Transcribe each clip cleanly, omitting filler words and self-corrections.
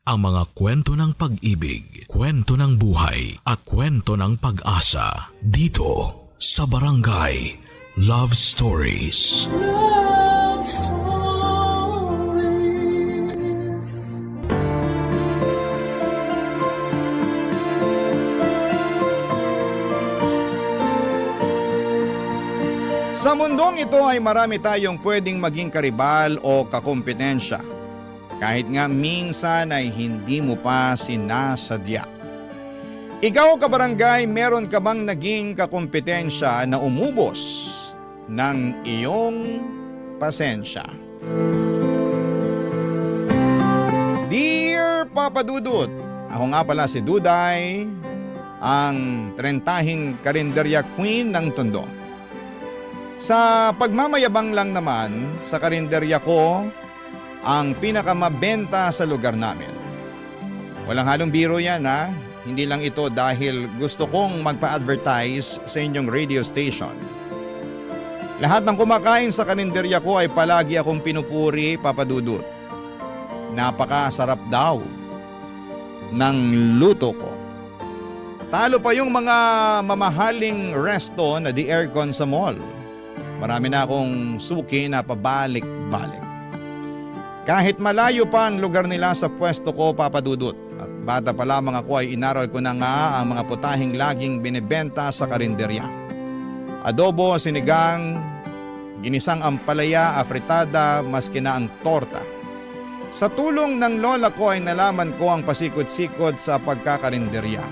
ang mga kwento ng pag-ibig, kwento ng buhay, at kwento ng pag-asa dito sa Barangay Love Stories. Love Stories. Sa mundong ito ay marami tayong pwedeng maging karibal o kakumpetensya. Kahit nga minsan ay hindi mo pa sinasadya. Ikaw kabarangay, meron ka bang naging kakumpetensya na umubos ng iyong pasensya? Dear Papa Dudut, ako nga pala si Duday, ang 30 karinderya queen ng Tondo. Sa pagmamayabang lang naman, sa karinderya ko, ang pinakamabenta sa lugar namin. Walang halong biro yan ha. Hindi lang ito dahil gusto kong magpa-advertise sa inyong radio station. Lahat ng kumakain sa karinderya ko ay palagi akong pinupuri, Papa Dudut. Napakasarap daw ng luto ko. Talo pa yung mga mamahaling resto na di aircon sa mall. Marami na akong suki na pabalik-balik. Kahit malayo pa ang lugar nila sa pwesto ko, Papa Dudut, at bata pa lamang ako ay inaral ko na nga ang mga putahing laging binibenta sa karinderya. Adobo, sinigang, ginisang ampalaya, afritada, maski na ang torta. Sa tulong ng lola ko ay nalaman ko ang pasikot-sikot sa pagkakarinderya.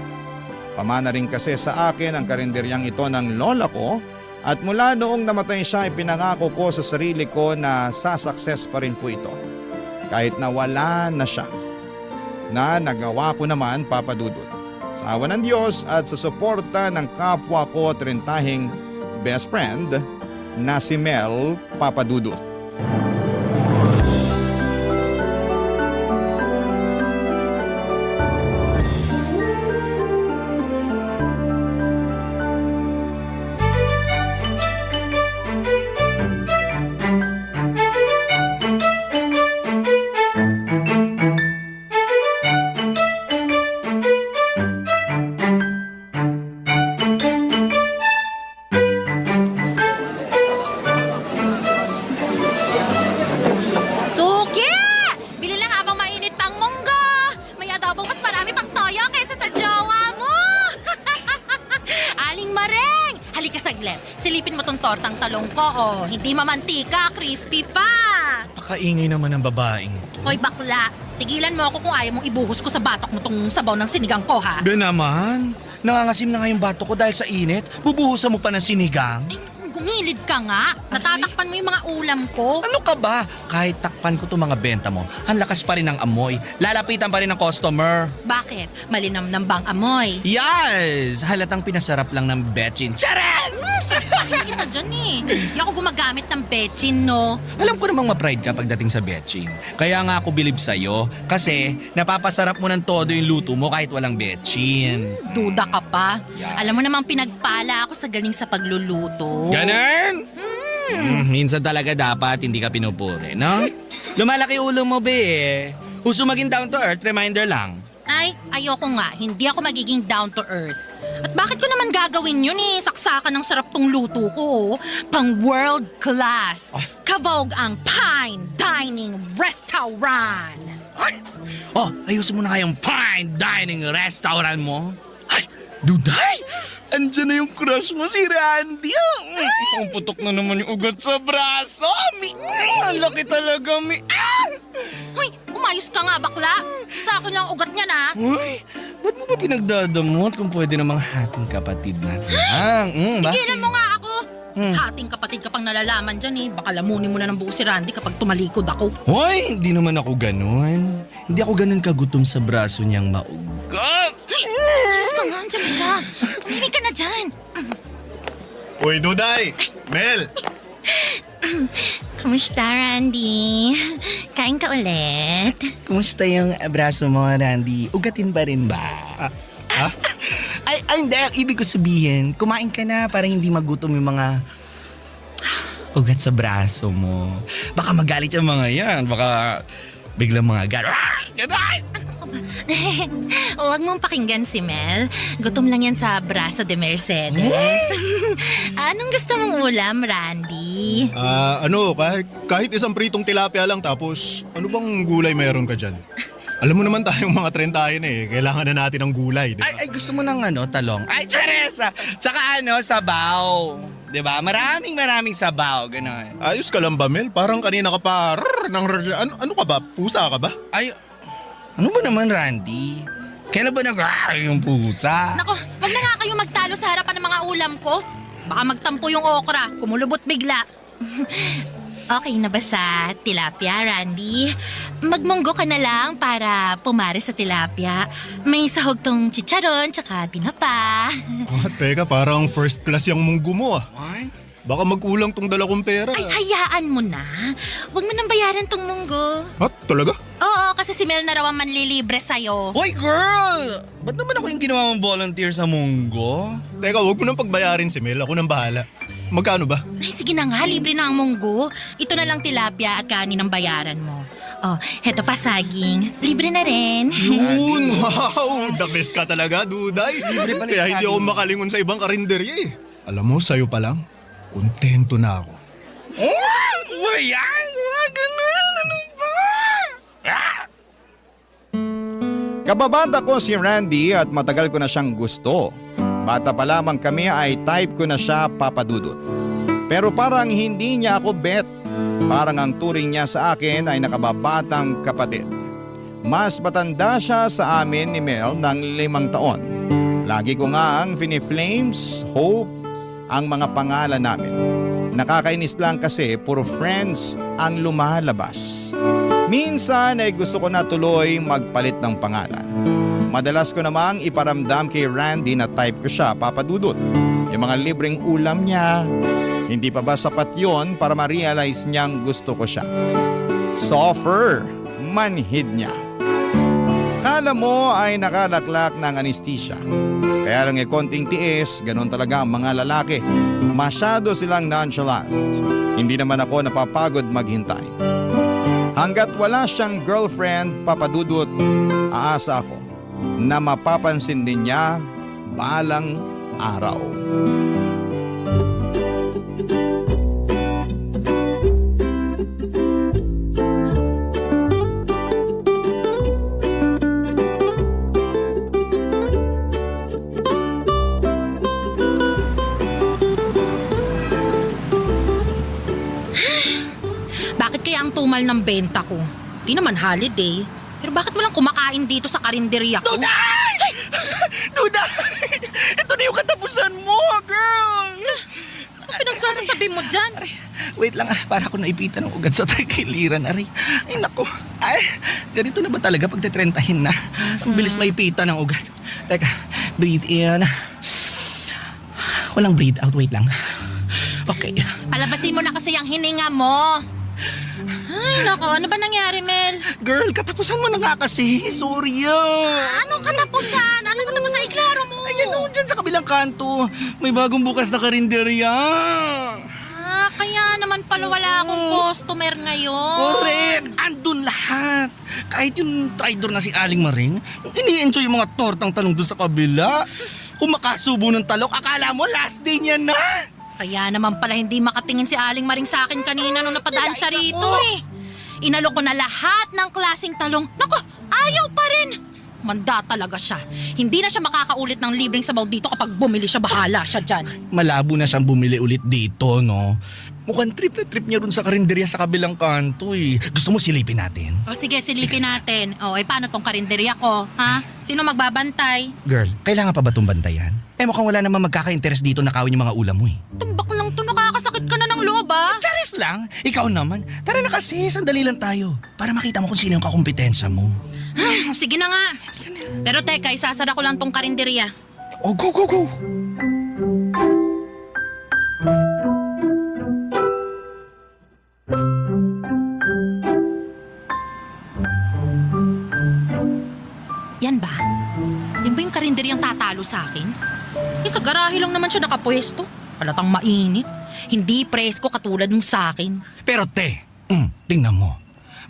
Pamana rin kasi sa akin ang karinderyang ito ng lola ko. At mula noong namatay siya, ipinangako ko sa sarili ko na sasukses pa rin po ito. Kahit na wala na siya. Na nagawa ko naman, Papa Dudut. Sa awa ng Diyos at sa suporta ng kapwa ko 30 best friend na si Mel, Papa Dudut. Silipin mo tong tortang talong ko, oh. Hindi mamantika, crispy pa. Pakaingay naman ng babaeng to. Hoy bakla, tigilan mo ako kung ayaw mong ibuhos ko sa batok mo tong sabaw ng sinigang ko, ha? Be naman, nangangasim na nga yung bato ko dahil sa init. Bubuhusan mo pa ng sinigang. Ay, gumilid ka nga. Natatakpan mo yung mga ulam ko. Ano ka ba? Kahit takpan ko itong mga benta mo, ang lakas pa rin ng amoy. Lalapitan pa rin ng customer. Bakit? Malinamnam bang amoy? Yes! Halatang pinasarap lang ng betchin. Charas! Sarap kita dyan eh. Di ako gumagamit ng betchin, no? Alam ko namang ma-pride ka pagdating sa betchin. Kaya nga ako bilib sa'yo. Kasi napapasarap mo ng todo yung luto mo kahit walang betchin. Duda ka pa. Yeah. Alam mo namang pinagpala ako sa galing sa pagluluto. Ganun? Minsan talaga dapat hindi ka pinupuri, no? Lumalaki ulo mo, be. Gusto maging down to earth, reminder lang. Ay, ayoko nga. Hindi ako magiging down to earth. At bakit ko naman gagawin yun eh? Saksakan ng sarap tong luto ko. Pang world class. Kavogue ang Fine Dining Restaurant. Ay! Oh, ayusin mo na kayong fine dining restaurant mo. Ay, Duday! Andiyan na yung crush mo, si Randy. Ang putok na naman yung ugat sa braso. Ang laki talaga, Hoy, umayos ka nga bakla. Sa akin lang ugat niya na. Uy, ba't mo ba pinagdadamot kung pwede namang hating kapatid na lang? Tigilan mo nga ako. Hating kapatid ka pang nalalaman dyan eh. Baka lamunin mo na ng buo si Randy kapag tumalikod ako. Hoy, hindi naman ako ganun. Hindi ako ganun kagutom sa braso niyang maugat. Ayos ka nga, andyan na siya. Tumimik ka na dyan. Uy, Duday! Mel! Kumusta, Randy? Kain ka ulit? Kumusta yung braso mo, Randy? Ugatin ba rin ba? Ay, hindi. Ang ibig ko sabihin, kumain ka na para hindi magutom yung mga ugat sa braso mo. Baka magalit yung mga yan. Baka biglang mga ganon. Ano ka Huwag mong pakinggan si Mel. Gutom lang yan sa Braso de Mercedes. Anong gusto mong ulam, Randy? Kahit isang pritong tilapia lang tapos ano bang gulay meron ka dyan? Alam mo naman tayong mga trentahin kailangan na natin ng gulay, di ba? Ay, gusto mo ng talong? Ay, Teresa! Tsaka sabaw. Diba? Maraming sabaw, gano'n. Ayos ka lang ba, Mel? Parang kanina ka pa, ano ka ba? Pusa ka ba? Ay, ano ba naman, Randy? Kailan ba yung pusa? Nako, wag na nga kayo magtalo sa harapan ng mga ulam ko. Baka magtampo yung okra, kumulubot bigla. Okay na ba sa tilapia, Randy? Magmunggo ka na lang para pumare sa tilapia. May sahog tong chicharon tsaka tinapa. Teka, parang first class yung munggo mo Ay? Baka magkulang tong dala kong pera. Ay, hayaan mo na. Huwag mo nang bayaran tong munggo. Talaga? Oo, kasi si Mel na raw ang manlilibre sa'yo. Hoy, girl! Ba't naman ako yung ginawa mong volunteer sa Munggo? Teka, huwag mo nang pagbayarin si Mel. Ako nang bahala. Magkano ba? Ay, sige na nga, libre na ang munggo. Ito na lang tilapia at kanin ang bayaran mo. Oh, heto pa saging. Libre na rin. Yun! Wow! The best ka talaga, Duday. pala Kaya yung hindi ako saging. makalingon sa ibang karinderya Alam mo, sa'yo pa lang, kontento na ako. Oh! Ayan! Ganun! Ano ba? Kababata ko si Randy at matagal ko na siyang gusto. Bata pa lamang kami ay type ko na siya papadudot. Pero parang hindi niya ako bet. Parang ang turing niya sa akin ay nakababatang kapatid. Mas matanda siya sa amin ni Mel ng 5 taon. Lagi ko nga ang fini-flames, hope, ang mga pangalan namin. Nakakainis lang kasi puro friends ang lumalabas. Minsan ay gusto ko na tuloy magpalit ng pangalan. Madalas ko namang iparamdam kay Randy na type ko siya papadudot. Yung mga libreng ulam niya, hindi pa ba sapat yon para ma-realize niyang gusto ko siya? Soffer, manhid niya. Kala mo ay nakalaklak ng anesthesia. Kaya lang konting tiis, ganun talaga ang mga lalaki. Masyado silang nonchalant. Hindi naman ako napapagod maghintay. Hanggat wala siyang girlfriend, papadudot, aasa ako na mapapansin din niya balang araw. Bakit kaya ang tumal ng benta ko? Di naman holiday. Pero bakit walang kumakain dito sa karinderya ko? Duday! Duday! Ito na yung katapusan mo, girl! Ano pinagsasasabi mo dyan? Wait lang para ako naipitan ng ugat sa tagiliran, Ari. Ay, naku. Ay, ganito na ba talaga pag tetrentahin na? Ang bilis maipitan ng ugat. Teka, breathe in. Walang breathe out, wait lang. Okay. Palabasin mo na kasi ang hininga mo. Ay, nako. Ano ba nangyari, Mel? Girl, katapusan mo na nga kasi. Sorry Anong katapusan? Anong katapusan? Iklaro mo. Ayan o, dyan sa kabilang kanto. May bagong bukas na karinderya. Kaya naman pala wala akong customer ngayon. Correct! Andun lahat. Kahit yung traidor na si Aling Maring, ini-enjoy yung mga tortang talong dun sa kabila. Kung makasubo ng talok, akala mo last day niya na. Kaya naman pala hindi makatingin si Aling Maring sa akin kanina nung napadaan siya rito Inalok ko na lahat ng klaseng talong. Nako, ayaw pa rin. Manda talaga siya. Hindi na siya makakaulit ng libreng sabaw dito kapag bumili siya. Bahala siya dyan. Malabo na siyang bumili ulit dito, no? Mukhang trip na trip niya rin sa karinderya sa kabilang kanto Gusto mo silipin natin? O sige, silipin natin. O, paano tong karinderya ko? Ha? Sino magbabantay? Girl, kailangan pa ba itong bantayan? Mukhang wala namang magkaka-interest dito na kawin yung mga ulam mo Tumbak lang to, nakakasakit ka na ng loob Charis lang! Ikaw naman. Tara na kasi, sandali lang tayo. Para makita mo kung sino yung kakumpetensya mo. Sige na nga. Pero teka, isasara ko lang tong karinderya. Oh, go, go, go! Yan ba? Yan ba yung karinderyang tatalo sa akin? Sa garahe lang naman siya nakapwesto. Halatang mainit. Hindi presko katulad ng sa akin. Pero te, tingnan mo.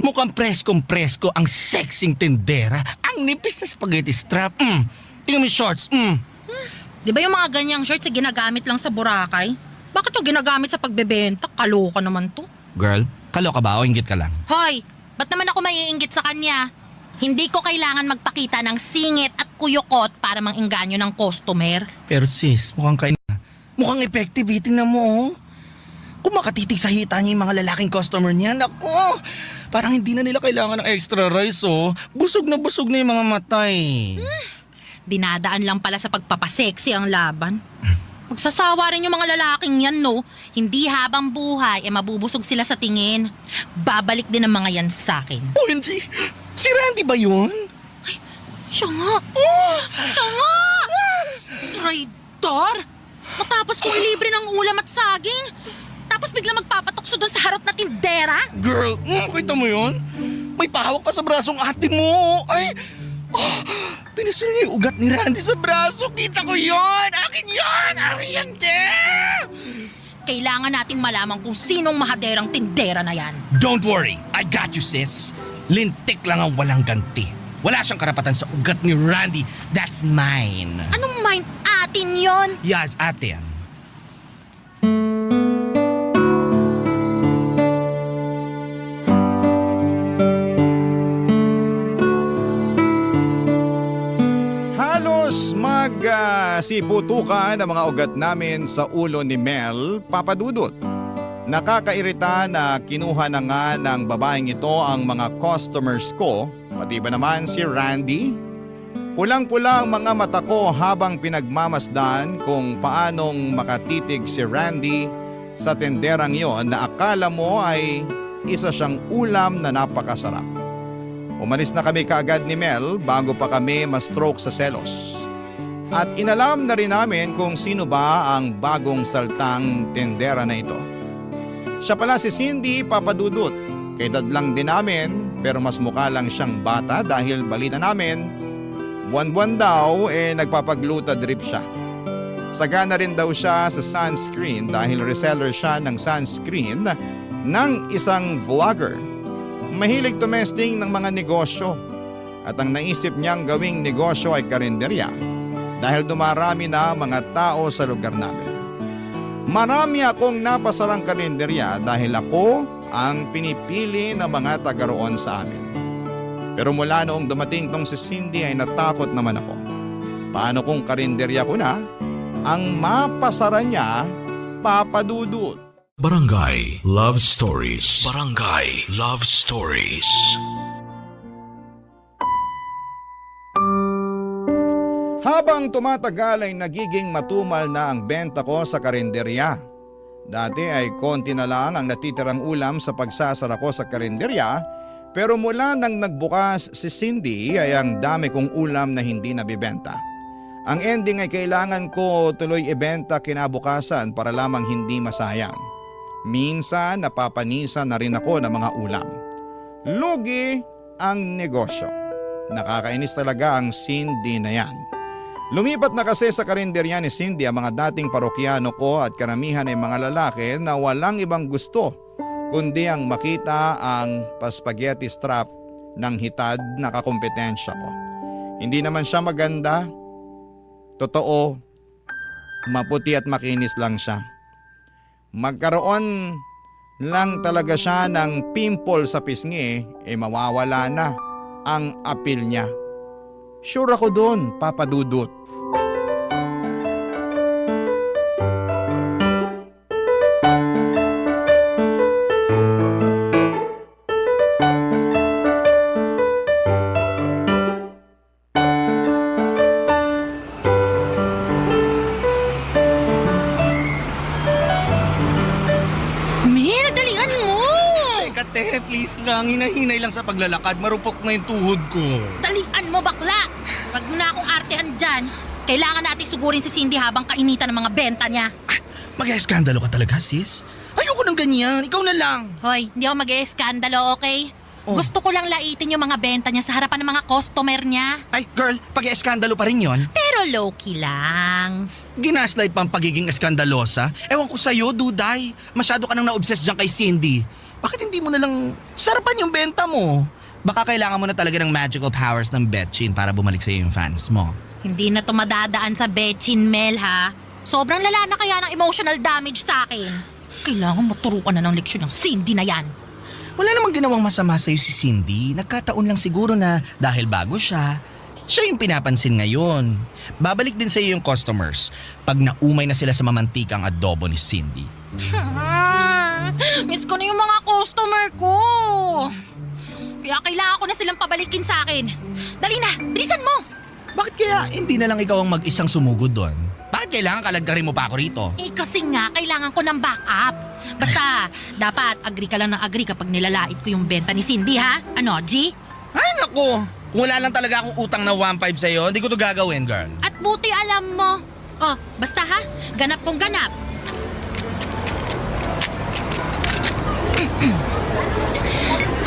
Mukhang preskong-presko ang sexing tindera. Ang nipis na spaghetti strap. Tingnan mo yung shorts. Di ba yung mga ganyang shorts ay ginagamit lang sa Boracay? Bakit yung ginagamit sa pagbebenta? Kaloka naman to. Girl, kaloka ba o inggit ka lang? Hoy, ba't naman ako maiinggit sa kanya? Hindi ko kailangan magpakita ng singit at kuyukot para mangingganyo ng customer. Pero sis, mukhang effective. Tingnan mo, oh. Kung makatitig sa hita niya yung mga lalaking customer niya, naku, parang hindi na nila kailangan ng extra rice, oh. Busog na yung mga matay. Dinadaan lang pala sa pagpapaseksi ang laban. Magsasawa rin yung mga lalaking yan, no? Hindi habang buhay, mabubusog sila sa tingin. Babalik din ang mga yan sa akin. OMG! Si Randy ba yun? Siya nga! Siya nga! Traitor! Matapos kong ilibre ng ulam at saging, tapos bigla magpapatukso doon sa harot na tindera? Girl, kita mo yun? May pahawak pa sa brasong ate mo. Ay, pinisil niya yung ugat ni Randy sa braso. Kita ko yun! Akin yun! Akin yan, Kailangan nating malaman kung sinong mahaderang tindera na yan. Don't worry, I got you, sis. Lintik lang ang walang ganti. Wala siyang karapatan sa ugat ni Randy. That's mine. Anong mind atin yon? Yes, ate yan. Halos magsiputukan ang mga ugat namin sa ulo ni Mel, Papa Dudut. Nakakairita na kinuha na nga ng babaeng ito ang mga customers ko, pati ba naman si Randy? Pulang-pula ang mga mata ko habang pinagmamasdan kung paanong makatitig si Randy sa tenderang yon na akala mo ay isa siyang ulam na napakasarap. Umalis na kami kaagad ni Mel bago pa kami ma-stroke sa selos. At inalam na rin namin kung sino ba ang bagong saltang tendera na ito. Siya pala si Cindy, Papa Dudut. Kaedad lang din namin pero mas mukha lang siyang bata dahil balita namin buwan-buwan daw nagpapagluta drip siya. Sagana rin daw siya sa sunscreen dahil reseller siya ng sunscreen ng isang vlogger. Mahilig tumesting ng mga negosyo at ang naisip niyang gawing negosyo ay karinderya dahil dumarami na mga tao sa lugar namin. Marami akong napasarang karinderya dahil ako ang pinipili ng mga taga roon sa amin. Pero mula noong dumating tong si Cindy ay natakot naman ako. Paano kung karinderya ko na ang mapasara niya, Papa Dudut? Barangay Love Stories. Barangay Love Stories. Habang tumatagal ay nagiging matumal na ang benta ko sa karinderya. Dati ay konti na lang ang natitirang ulam sa pagsasara ko sa karinderya, pero mula nang nagbukas si Cindy ay ang dami kong ulam na hindi nabibenta. Ang ending ay kailangan ko tuloy ibenta kinabukasan para lamang hindi masayang. Minsan napapanisan na rin ako ng mga ulam. Lugi ang negosyo. Nakakainis talaga ang Cindy na yan. Lumipat na kasi sa karinderya ni Cindy ang mga dating parokyano ko at karamihan ay mga lalaki na walang ibang gusto kundi ang makita ang paspaghetti strap ng hitad na kakumpetensya ko. Hindi naman siya maganda. Totoo, maputi at makinis lang siya. Magkaroon lang talaga siya ng pimple sa pisngi, mawawala na ang apil niya. Sure ako doon, Papa Dudut. Mel, dalian mo! Teka, please lang. Hinahinay lang sa paglalakad. Marupok na yung tuhod ko. Dalian mo, bakla! Wag mo na akong artehan dyan. Kailangan natin sugurin si Cindy habang kainitan ng mga benta niya. Mag-eskandalo ka talaga, sis? Ayoko ng ganyan. Ikaw na lang. Hoy, hindi ako mag-eskandalo, okay? Oh. Gusto ko lang laitin yung mga benta niya sa harapan ng mga customer niya. Ay, girl, pag-eskandalo pa rin yon. Pero low-key lang. Ginaslight pa ang pagiging eskandalosa. Ewan ko sa'yo, Duday. Masyado ka nang na-obsess dyan kay Cindy. bakit hindi mo na lang sarapan yung benta mo? Baka kailangan mo na talaga ng magical powers ng Betchin para bumalik sa'yo yung fans mo. Hindi na to madadaan sa Betchin, Mel, ha? Sobrang lala na kaya ng emotional damage sa akin. Kailangan maturuan na ng leksyon ng Cindy na yan. Wala namang ginawang masama sa'yo si Cindy. Nagkataon lang siguro na dahil bago siya yung pinapansin ngayon. Babalik din sa'yo yung customers pag naumay na sila sa mamantikang adobo ni Cindy. Miss ko na yung mga customer ko. Kaya kailangan ko na silang pabalikin sa akin. Dali na, bilisan mo! Bakit kaya hindi na lang ikaw ang mag-isang sumugod doon? Bakit kailangan kalagkarin mo pa ako rito? Eh kasi nga, kailangan ko ng backup. Basta, dapat agree ka lang ng agree kapag nilalait ko yung benta ni Cindy, ha? Ano, G? Ay naku! Kung wala lang talaga akong utang na 1.5 sa'yo, hindi ko to gagawin, girl. At buti alam mo. Oh, basta ha, ganap kong ganap.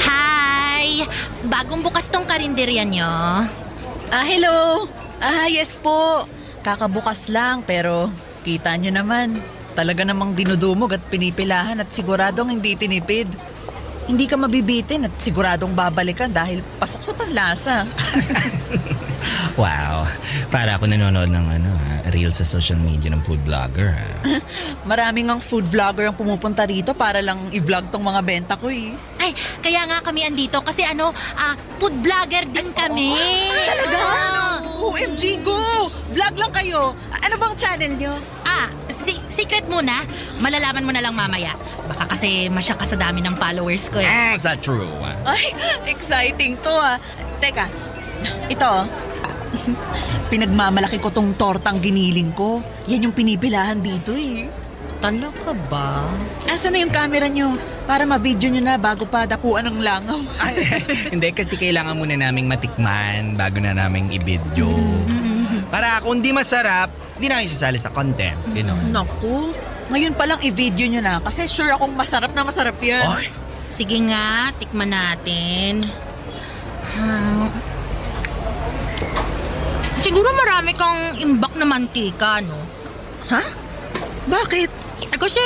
Hi! Bagong bukas tong karinderya nyo. Hello. Yes po. Kakabukas lang pero kita nyo naman. Talaga namang dinudumog at pinipilahan at siguradong hindi tinipid. Hindi ka mabibitin at siguradong babalikan dahil pasok sa panlasa. Wow, para ako nanonood ng reels sa social media ng food vlogger. Maraming ang food vlogger ang pumupunta rito para lang i-vlog tong mga benta ko eh. Ay, kaya nga kami andito kasi food vlogger din kami. Talaga? Ah. OMG, go! Vlog lang kayo. Ano bang channel nyo? Secret muna. Malalaman mo na lang mamaya. Baka kasi masya ka sa dami ng followers ko eh. Is that true? Ay, exciting to ah. Teka, ito. Pinagmamalaki ko tong tortang giniling ko. Yan yung pinipilahan dito eh. Talaga ba? Asa na yung camera nyo? Para ma-video nyo na bago pa dapuan ng langaw. Hindi, kasi kailangan muna naming matikman bago na naming i-video. Para kung di masarap, di namin sasali sa content. Naku, ngayon palang i-video nyo na kasi sure akong masarap na masarap yan. Ay! Sige nga, tikman natin. Siguro marami kang imbak na mantika, no? Ha? Bakit? Eh kasi,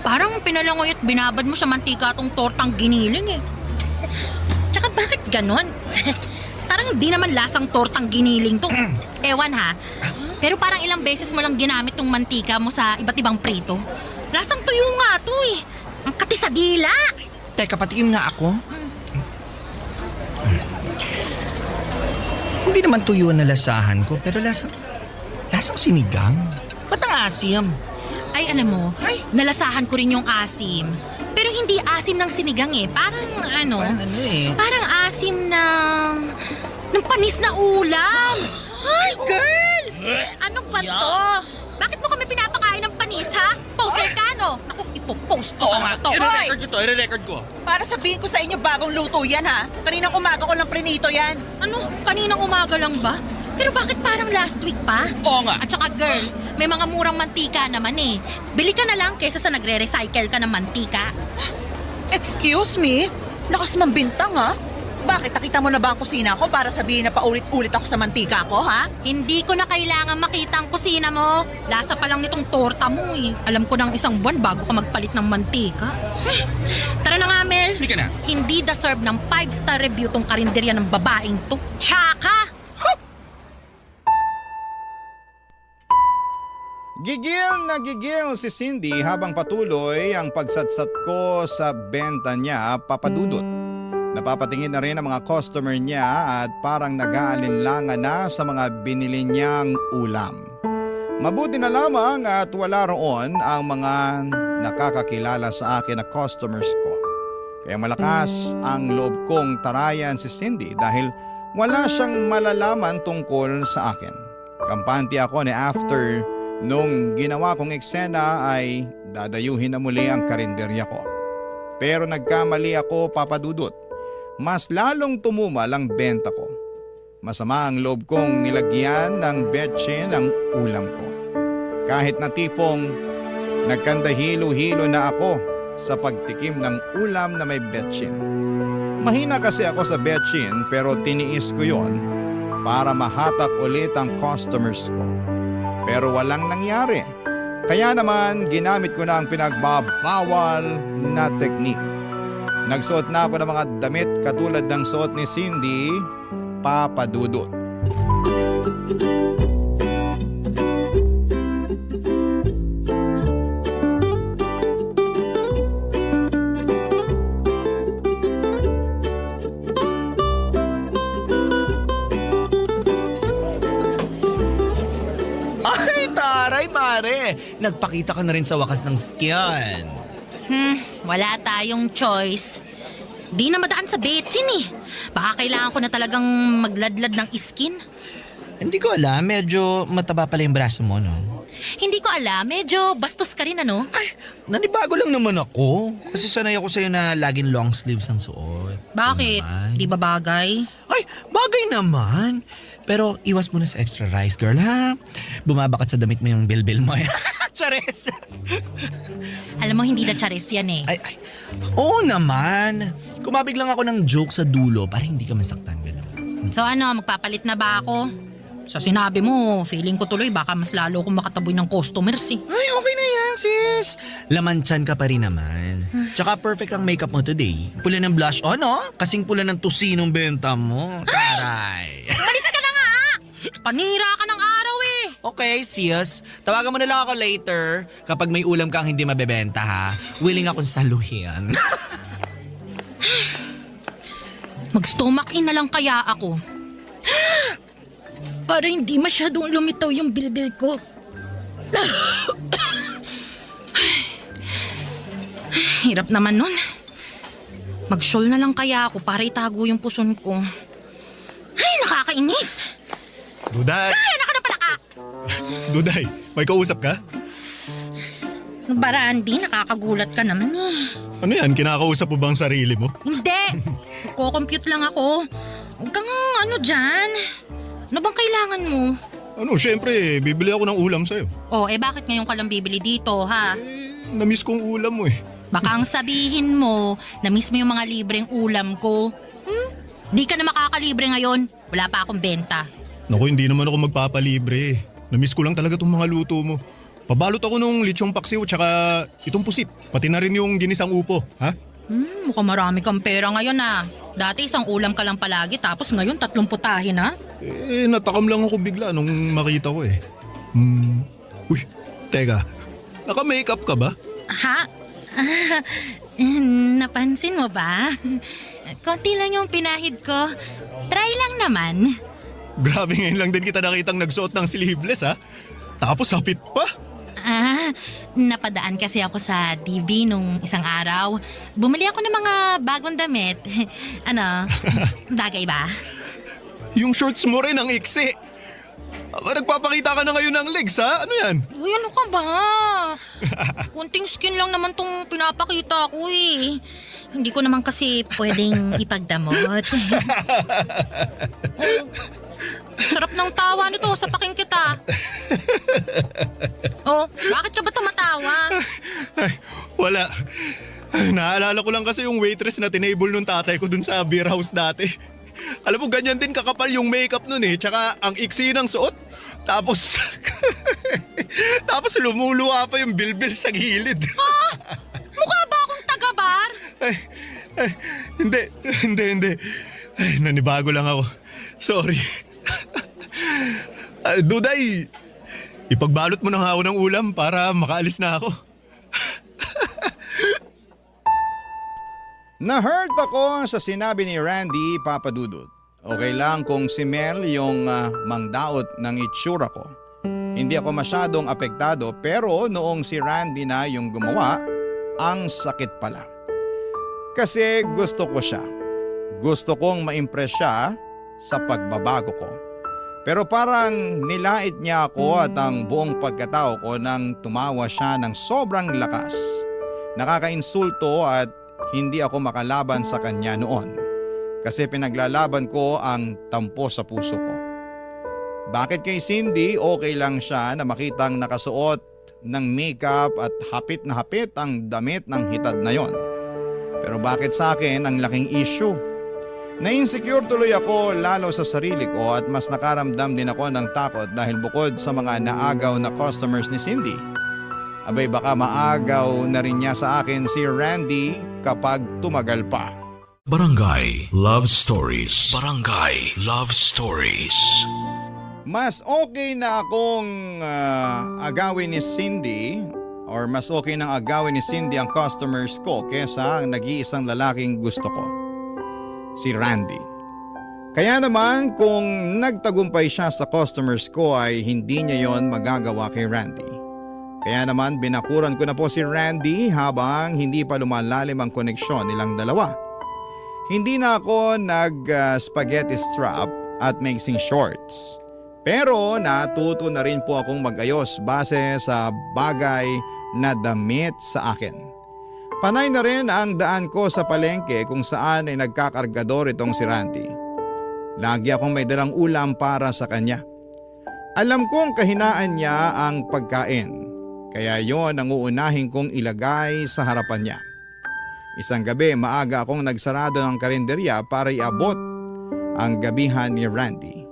parang pinalangoy at binabad mo sa mantika tong tortang giniling eh. Tsaka bakit ganon? Parang di naman lasang tortang giniling to. Ewan ha. Pero parang ilang beses mo lang ginamit tong mantika mo sa iba't ibang prito. Lasang tuyo nga to eh. Ang kati sa dila. Teka, patikim nga ako. Hindi naman tuyo na lasahan ko, pero lasang sinigang. Ba't ang asim? Ay, alam mo, nalasahan ko rin yung asim. Pero hindi asim ng sinigang eh. Parang parang asim ng panis na ulam. Ay, girl! Ano ba to? Bakit mo kami pinapakain ng panis, ha? Poster ka, no? Naku, ipopost ko na to. I-record ko. Para sabihin ko sa inyo bagong luto yan ha. Kaninang umaga ko lang prinito yan. Ano? Kaninang umaga lang ba? Pero bakit parang last week pa? Oo nga. At saka girl, may mga murang mantika naman eh. Bili ka na lang kaysa sa nagre-recycle ka ng mantika. Excuse me? Lakas mambintang ha? Bakit? Nakita mo na ba ang kusina ko para sabihin na paulit-ulit ako sa mantika ko ha? Hindi ko na kailangan makita ang kusina mo. Lasa pa lang nitong torta mo eh. Alam ko ng isang buwan bago ka magpalit ng mantika. Tara na nga, Mel. Hindi ka na. Hindi deserve ng 5-star review tong karinderya ng babaeng to. Tsaka! Gigil na gigil si Cindy habang patuloy ang pagsatsat ko sa benta niya, papadudot. Napapatingin na rin ang mga customer niya at parang nag-aalinlangan na sa mga binili niyang ulam. Mabuti na lamang at wala roon ang mga nakakakilala sa akin na customers ko. Kaya malakas ang loob kong tarayan si Cindy dahil wala siyang malalaman tungkol sa akin. Kampante ako ni after nung ginawa kong eksena ay dadayuhin na muli ang karinderya ko. Pero nagkamali ako, papadudot. Mas lalong tumumal ang benta ko. Masama ang loob kong nilagyan ng betchin ang ulam ko. Kahit na tipong nagkandahilo-hilo na ako sa pagtikim ng ulam na may betchin. Mahina kasi ako sa betchin pero tiniis ko yon para mahatak ulit ang customers ko. Pero walang nangyari. Kaya naman ginamit ko na ang pinagbabawal na technique. Nagsuot na ako ng mga damit katulad ng suot ni Cindy, Papa Dudut. Ay, taray pare! Nagpakita ka na rin sa wakas ng skin. Wala tayong choice. Di na madaan sa betin eh. Baka kailangan ko na talagang magladlad ng skin. Hindi ko alam, medyo mataba pala yung braso mo, no? Hindi ko alam, medyo bastos ka rin ano? Ay, nanibago lang naman ako. Kasi sanay ako sa'yo na laging long sleeves ang suot. Bakit? Naman. Di ba bagay? Ay, bagay naman. Pero iwas mo na sa extra rice, girl, ha? Bumabakat sa damit mo yung bilbil mo. Chares! Alam mo, hindi na charis yan eh. Ay, oo naman. Kumabig lang ako ng joke sa dulo para hindi ka masaktan, gano'n. So ano, magpapalit na ba ako? Sa sinabi mo, feeling ko tuloy baka mas lalo akong makataboy ng customers eh. Ay, okay na yan, sis. Laman tiyan ka pa rin naman. Tsaka perfect ang makeup mo today. Pula ng blush on, no? Kasing pula ng tusinong benta mo. Taray. Malis ka na nga! Panira ka ng araw eh! Okay, sis. Tawagan mo na lang ako later kapag may ulam kang hindi mabebenta, ha? Willing akong saluhin. Mag-stomach in na lang kaya ako. Para hindi masyadong lumitaw yung bilbil ko. Hirap naman nun. Mag-shawl na lang kaya ako para itago yung puson ko. Ay, nakakainis! Duday! Ay, anak ka na pala ka! Duday, may kausap ka? Barandi, nakakagulat ka naman eh. Ano yan, kinakausap mo bang sarili mo? Hindi! Ko-compute lang ako. Huwag kang ano dyan. Ano bang kailangan mo? Ano, syempre, bibili ako ng ulam sa'yo. Oh, bakit ngayon ka lang bibili dito, ha? Namiss kong ulam mo eh. Baka ang sabihin mo na miss mo yung mga libreng ulam ko. Di ka na makakalibre ngayon. Wala pa akong benta. Naku, hindi naman ako magpapalibre. Namiss ko lang talaga tong mga luto mo. Pabalot ako nung lechong paksiw tsaka itong pusit. Pati na rin yung ginisang upo, ha? Mukhang marami kang pera ngayon ah. Dati isang ulam ka lang palagi tapos ngayon 3 putahin ha. Natakam lang ako bigla nung makita ko eh. Uy, teka. Naka-makeup ka ba? Ha? Napansin mo ba? Konti lang yung pinahid ko. Try lang naman. Grabe ngayon lang din kita nakitang nagsuot ng sleeveless ha. Tapos hapit pa. Napadaan kasi ako sa DV nung isang araw. Bumili ako ng mga bagong damit. Ano, bagay ba? Yung shorts mo rin ang iksi. Nagpapakita ka na ngayon ng legs ha? Ano yan? Uy, ano ka ba? Kunting skin lang naman tong pinapakita ko eh. Hindi ko naman kasi pwedeng ipagdamot. Sarap ng tawa nito, sapakin kita. Oh, bakit ka ba tumatawa? Ay, wala. Ay, naalala ko lang kasi yung waitress na tinable nung tatay ko dun sa beer house dati. Alam mo, ganyan din kakapal yung makeup nun eh. Tsaka ang iksi ng suot. Tapos, tapos lumuluwa pa yung bilbil sa gilid. Mukha ba akong taga-bar? Ay, hindi. Ay, nanibago lang ako. Sorry. Duday, ipagbalot mo ng ako ng ulam para makaalis na ako. Na-hurt ako sa sinabi ni Randy, Papa Dudut. Okay lang kung si Mel yung mangdaot ng itsura ko. Hindi ako masyadong apektado pero noong si Randy na yung gumawa, ang sakit pala. Kasi gusto ko siya. Gusto kong ma-impress siya sa pagbabago ko. Pero parang nilait niya ako at ang buong pagkatao ko nang tumawa siya ng sobrang lakas. Nakakainsulto at hindi ako makalaban sa kanya noon. Kasi pinaglalaban ko ang tampo sa puso ko. Bakit kay Cindy okay lang siya na makitang nakasuot ng makeup at hapit na hapit ang damit ng hitad na yon? Pero bakit sa akin ang laking issue? Na-insecure tuloy ako lalo sa sarili ko at mas nakaramdam din ako ng takot dahil bukod sa mga naagaw na customers ni Cindy, Abay baka maagaw na rin niya sa akin si Randy kapag tumagal pa. Barangay Love Stories. Barangay Love Stories. Mas okay na akong agawin ni Cindy or mas okay nang agawin ni Cindy ang customers ko kesa ang nag-iisang lalaking gusto ko, si Randy. Kaya naman kung nagtagumpay siya sa customers ko ay hindi niya yon magagawa kay Randy. Kaya naman binakuran ko na po si Randy habang hindi pa lumalalim ang koneksyon nilang dalawa. Hindi na ako nag-spaghetti strap at mixing shorts. Pero natuto na rin po akong mag-ayos base sa bagay na damit sa akin. Panay na rin ang daan ko sa palengke kung saan ay nagkakargador itong si Randy. Lagi akong may dalang ulam para sa kanya. Alam kong kahinaan niya ang pagkain, kaya yon ang uunahin kong ilagay sa harapan niya. Isang gabi maaga akong nagsarado ng karinderya para iabot ang gabihan ni Randy.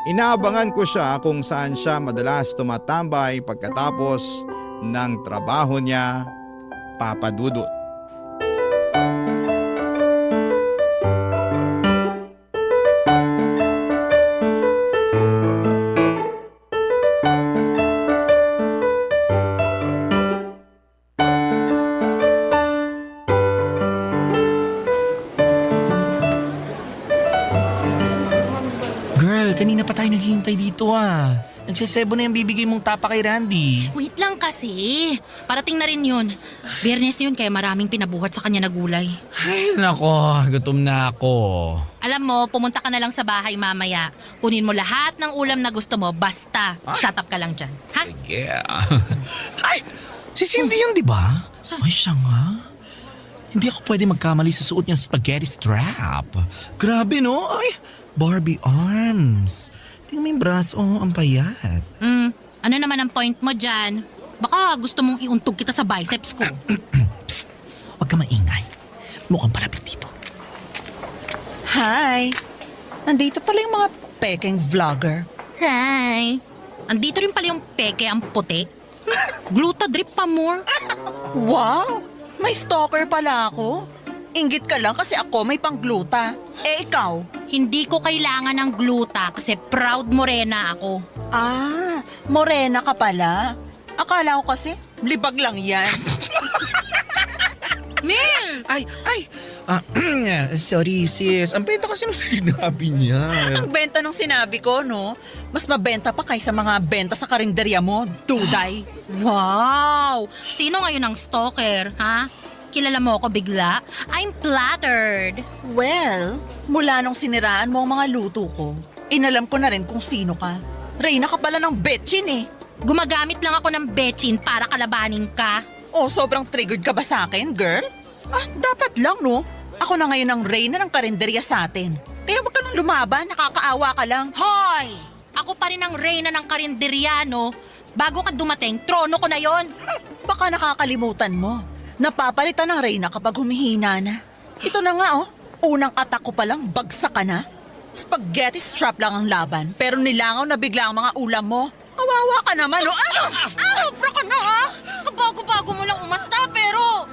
Inaabangan ko siya kung saan siya madalas tumatambay pagkatapos ng trabaho niya, Papa Dudut. Girl, kanina pa tayo naghihintay dito ah. Nagsasebo na yung bibigay mong tapa kay Randy. Wait lang kasi. Parating na rin yun. Biyernes yun kaya maraming pinabuhat sa kanya na gulay. Ay, nako, gutom na ako. Alam mo, pumunta ka na lang sa bahay mamaya. Kunin mo lahat ng ulam na gusto mo. Basta, shut up ka lang dyan. Ha? Yeah. Ay, si Cindy yun, di ba? Saan? Ay, siya nga. Hindi ako pwede magkamali sa suot niyang spaghetti strap. Grabe, no? Ay, Barbie arms. Tingnan mo yung braso, ang payat. Ano naman ang point mo dyan? Baka gusto mong iuntog kita sa biceps ko. Psst, huwag ka maingay. Mukhang palapit dito. Hi! Nandito pala yung mga peking vlogger. Hi! Andito rin pala yung peke ang puti. Gluta drip pa more. Wow! May stalker pala ako. Inggit ka lang kasi ako may pang-gluta. Eh ikaw? Hindi ko kailangan ng gluta kasi proud morena ako. Ah, morena ka pala. Akala ko kasi libag lang yan. Mel! Ay! Sorry sis, ang benta kasi nung sinabi niya. Ang benta nung sinabi ko, no? Mas mabenta pa kaysa mga benta sa karinderya mo, Duday. Wow! Sino ngayon ang stalker, ha? Kilala mo ako bigla? I'm flattered. Well, mula nung siniraan mo ang mga luto ko, inalam ko na rin kung sino ka. Reyna ka pala ng betchin eh. Gumagamit lang ako ng betchin para kalabanin ka. Oh, sobrang triggered ka ba sa akin, girl? Ah, dapat lang, no? Ako na ngayon ang reyna ng karinderya sa atin. Kaya wag ka nang lumaban, nakakaawa ka lang. Hoy! Ako pa rin ang reyna ng karinderya, no? Bago ka dumating, trono ko na yon. Baka nakakalimutan mo. Napapalitan ng reyna kapag humihina na. Ito na nga, oh. Unang atak ko palang bagsak ka na. Spaghetti strap lang ang laban, pero nilangaw na bigla ang mga ulam mo. Kawawa ka naman, oh. Sobra ka na, ha? Kabago-bago mo lang umasta, pero...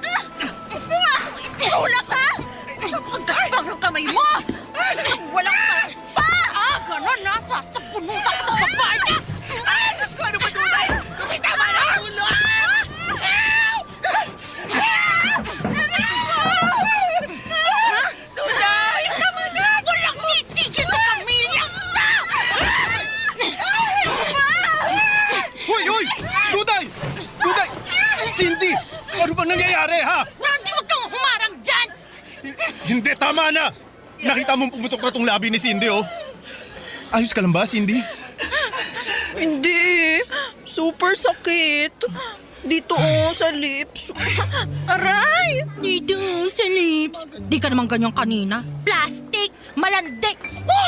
Ulap ka! Napakagaspang ng kamay mo! Walang paras pa! Ganon na! Sasapunutan kita sa bahay! Diyos ko, ano ba tunay? Tunay, tama na! Ulo! Tunay! Tama na! Walang titigil sa pamilya ka! Hoy! Duday! Duday! Cindy! Ano bang nangyayari, ha? Randy, huwag kang humarang dyan! Hindi, tama na! Nakita mong pumutok na tong labi ni Cindy, oh. Ayos ka lang ba, Cindy? Hindi. Super sakit. Dito, sa lips. Aray! Dito sa lips. Di ka naman ganyan kanina. Plastic! Malandik!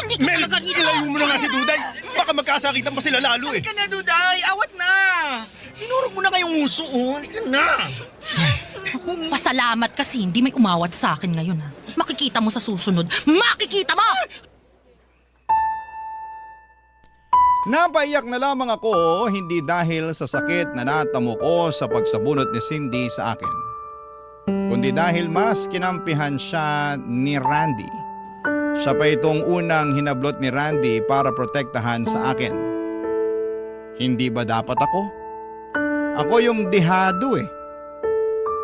Hindi ka Mel, talaga dito! ilayo mo na nga si Duday. Baka magkasakitan pa sila lalo, eh. Halika na, Duday! Awat na! Tinurog mo na kayong uso, oh. Halika na! Pasalamat kasi hindi may umawat sa akin ngayon, ha? Makikita mo sa susunod. Makikita mo! Napaiyak na lamang ako hindi dahil sa sakit na natamo ko sa pagsabunot ni Cindy sa akin, kundi dahil mas kinampihan siya ni Randy. Siya pa itong unang hinablot ni Randy para protektahan sa akin. Hindi ba dapat ako? Ako yung dihado eh.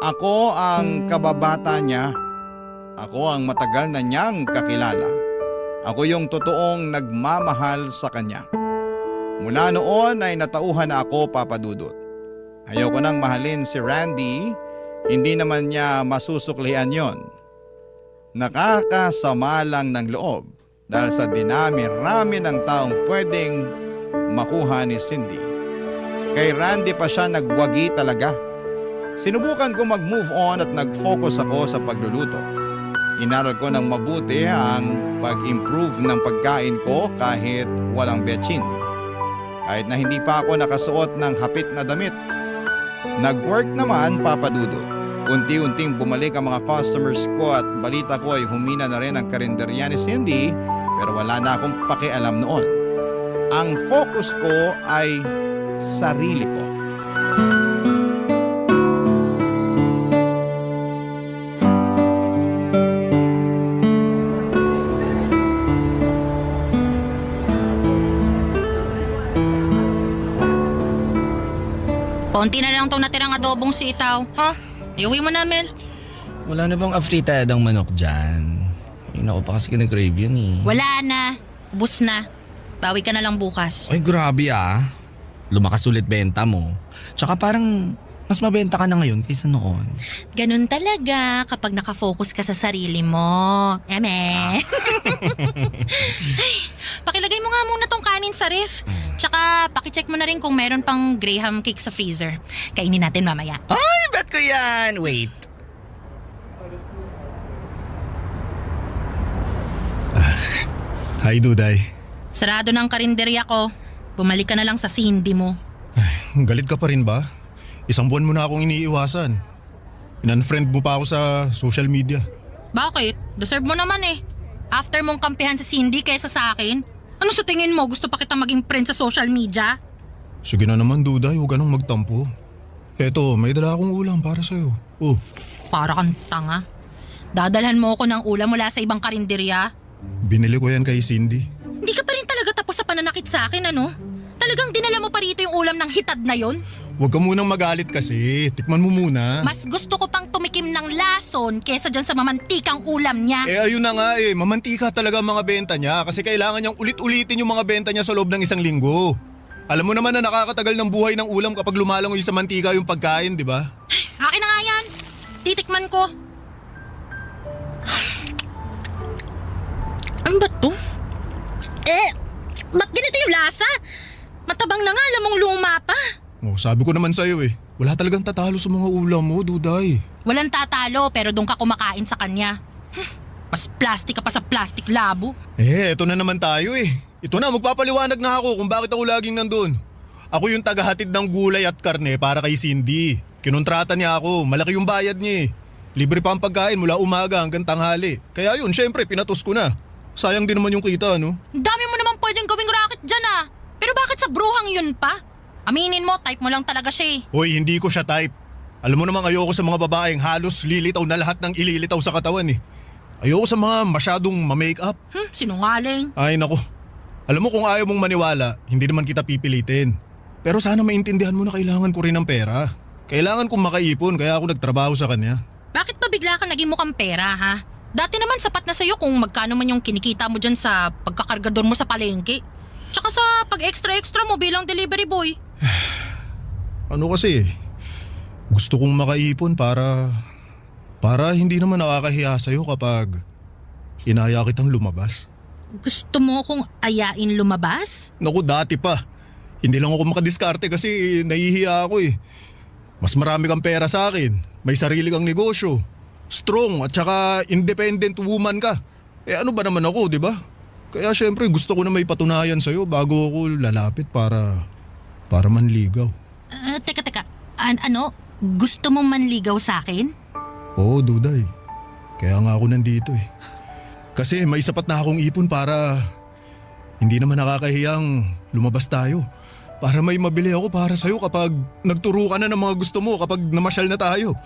Ako ang kababata niya. Ako ang matagal na niyang kakilala. Ako yung totoong nagmamahal sa kanya. Mula noon ay natauhan na ako, Papa Dudut. Ayoko nang mahalin si Randy, hindi naman niya masusuklian yon. Nakakasama lang ng loob dahil sa dinami-rami ng taong pwedeng makuha ni Cindy. Kay Randy pa siya nagwagi talaga. Sinubukan ko mag-move on at nag-focus ako sa pagluluto. Inaral ko ng mabuti ang pag-improve ng pagkain ko kahit walang betchin. Kahit na hindi pa ako nakasuot ng hapit na damit. Nag-work naman, Papa Dudut. Unti-unting bumalik ang mga customers ko at balita ko ay humina na rin ang karinderya ni Cindy, pero wala na akong pakialam noon. Ang focus ko ay sarili ko. Konti na lang tong natirang adobong sitaw. Ha? Iuwi mo na, Mel. Wala na bang afritadang manok dyan? Ay, naku pa kasi kinag-crave yun eh. Wala na. Ubus na. Bawi ka na lang bukas. Ay, grabe ah. Lumakas ulit benta mo. Tsaka parang mas mabenta ka na ngayon kaysa noon. Ganun talaga kapag nakafocus ka sa sarili mo. Eme. Ay, pakilagay mo nga muna tong kanin sa ref. Tsaka pakicheck mo na rin kung meron pang graham cake sa freezer. Kainin natin mamaya. Ay, bet ko yan. Wait. Hi, Duday. Sarado ng karinderya ko. Bumalik ka na lang sa Cindy mo. Galit ka pa rin ba? Isang buwan mo na akong iniiwasan. In-unfriend mo pa ako sa social media. Bakit? Deserve mo naman eh. After mong kampihan sa Cindy kaysa sa akin, ano sa tingin mo? Gusto pa kita maging friend sa social media? Sige na naman, Duday. Huwag ka nang magtampo. Eto, may dala akong ulam para sa'yo. Oh, Para kang tanga. Dadalhan mo ako ng ulam mula sa ibang karinderya? binili ko yan kay Cindy. Hindi ka pa rin talaga tapos sa pananakit sa akin, ano? Talagang dinala mo pa rito yung ulam ng hitad na yon? Huwag ka munang magalit kasi. Tikman mo muna. Mas gusto ko pang tumikim ng lason kesa dyan sa mamantikang ulam niya. Ayun na nga mamantika talaga ang mga benta niya kasi kailangan niyang ulit-ulitin yung mga benta niya sa loob ng isang linggo. Alam mo naman na nakakatagal ng buhay ng ulam kapag lumalangoy sa mantika yung pagkain, di ba? Akin na nga yan. Titikman ko. Ano ba to? Ba't ganito yung lasa? Matabang na nga, alam mong luma pa. Oh, sabi ko naman sa'yo wala talagang tatalo sa mga ulam mo, Duday. Walang tatalo pero doon ka kumakain sa kanya. Mas plastic ka pa sa plastic labo. Eto na naman tayo Ito na, magpapaliwanag na ako kung bakit ako laging nandun. Ako yung tagahatid ng gulay at karne para kay Cindy. Kinontrata niya ako, malaki yung bayad niya Libre pa ang pagkain mula umaga hanggang tanghali. Kaya yun, syempre, pinatos ko na. Sayang din naman yung kita, no? Ang dami mo naman pwedeng gawing racket dyan ah. Pero bakit sa bruhang yun pa? Aminin mo, type mo lang talaga siya Hoy, hindi ko siya type. Alam mo namang ayoko sa mga babaeng halos lilitaw na lahat ng ililitaw sa katawan Ayoko sa mga masyadong ma-makeup. Sinungaling. Ay nako. Alam mo kung ayaw mong maniwala, hindi naman kita pipilitin. Pero sana maintindihan mo na kailangan ko rin ng pera. Kailangan kong makaipon kaya ako nagtrabaho sa kanya. Bakit ba bigla kang naging mukhang pera ha? Dati naman sapat na sa'yo kung magkano man yung kinikita mo dyan sa pagkakargador mo sa palengke. Tsaka sa pag-extra-extra mo bilang delivery boy. Ano kasi, gusto kong makaipon para hindi naman nakakahiya sa'yo kapag inaya kitang lumabas. Gusto mo akong ayain lumabas? Naku, dati pa. Hindi lang ako makadiskarte kasi nahihiya ako Mas marami kang pera sa akin. May sarili kang negosyo. Strong at saka independent woman ka. Ano ba naman ako, di ba? Kaya syempre gusto ko na may patunayan sa'yo bago ako lalapit para manligaw. Teka. Ano? Gusto mong manligaw sa akin? Oo, Duday. Kaya nga ako nandito Kasi may sapat na akong ipon para hindi naman nakakahiyang lumabas tayo. Para may mabili ako para sa'yo kapag nagturo ka na ng mga gusto mo kapag namasyal na tayo.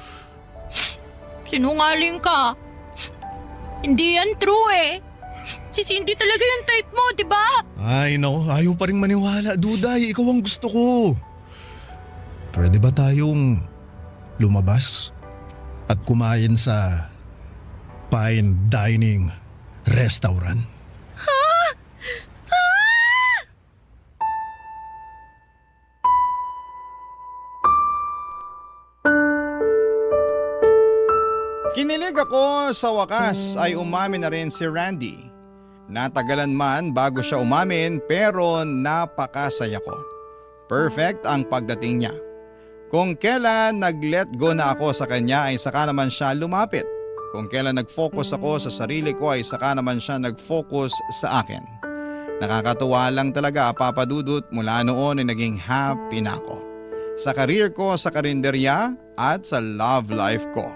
Sinungaling ka. Hindi yan true eh. Si Cindy talaga yung type mo, di ba? Ay nako, ayaw pa rin maniwala. Duday, ikaw ang gusto ko. Pwede ba tayong lumabas at kumain sa fine dining restaurant? Kinilig ako sa wakas ay umamin na rin si Randy. Natagalan man bago siya umamin pero napakasaya ko. Perfect ang pagdating niya. Kung kailan nag-let go na ako sa kanya ay saka naman siya lumapit. Kung kailan nag-focus ako sa sarili ko ay saka naman siya nag-focus sa akin. Nakakatuwa lang talaga, Papa Dudut, mula noon ay naging happy na ako. Sa career ko sa karinderya at sa love life ko.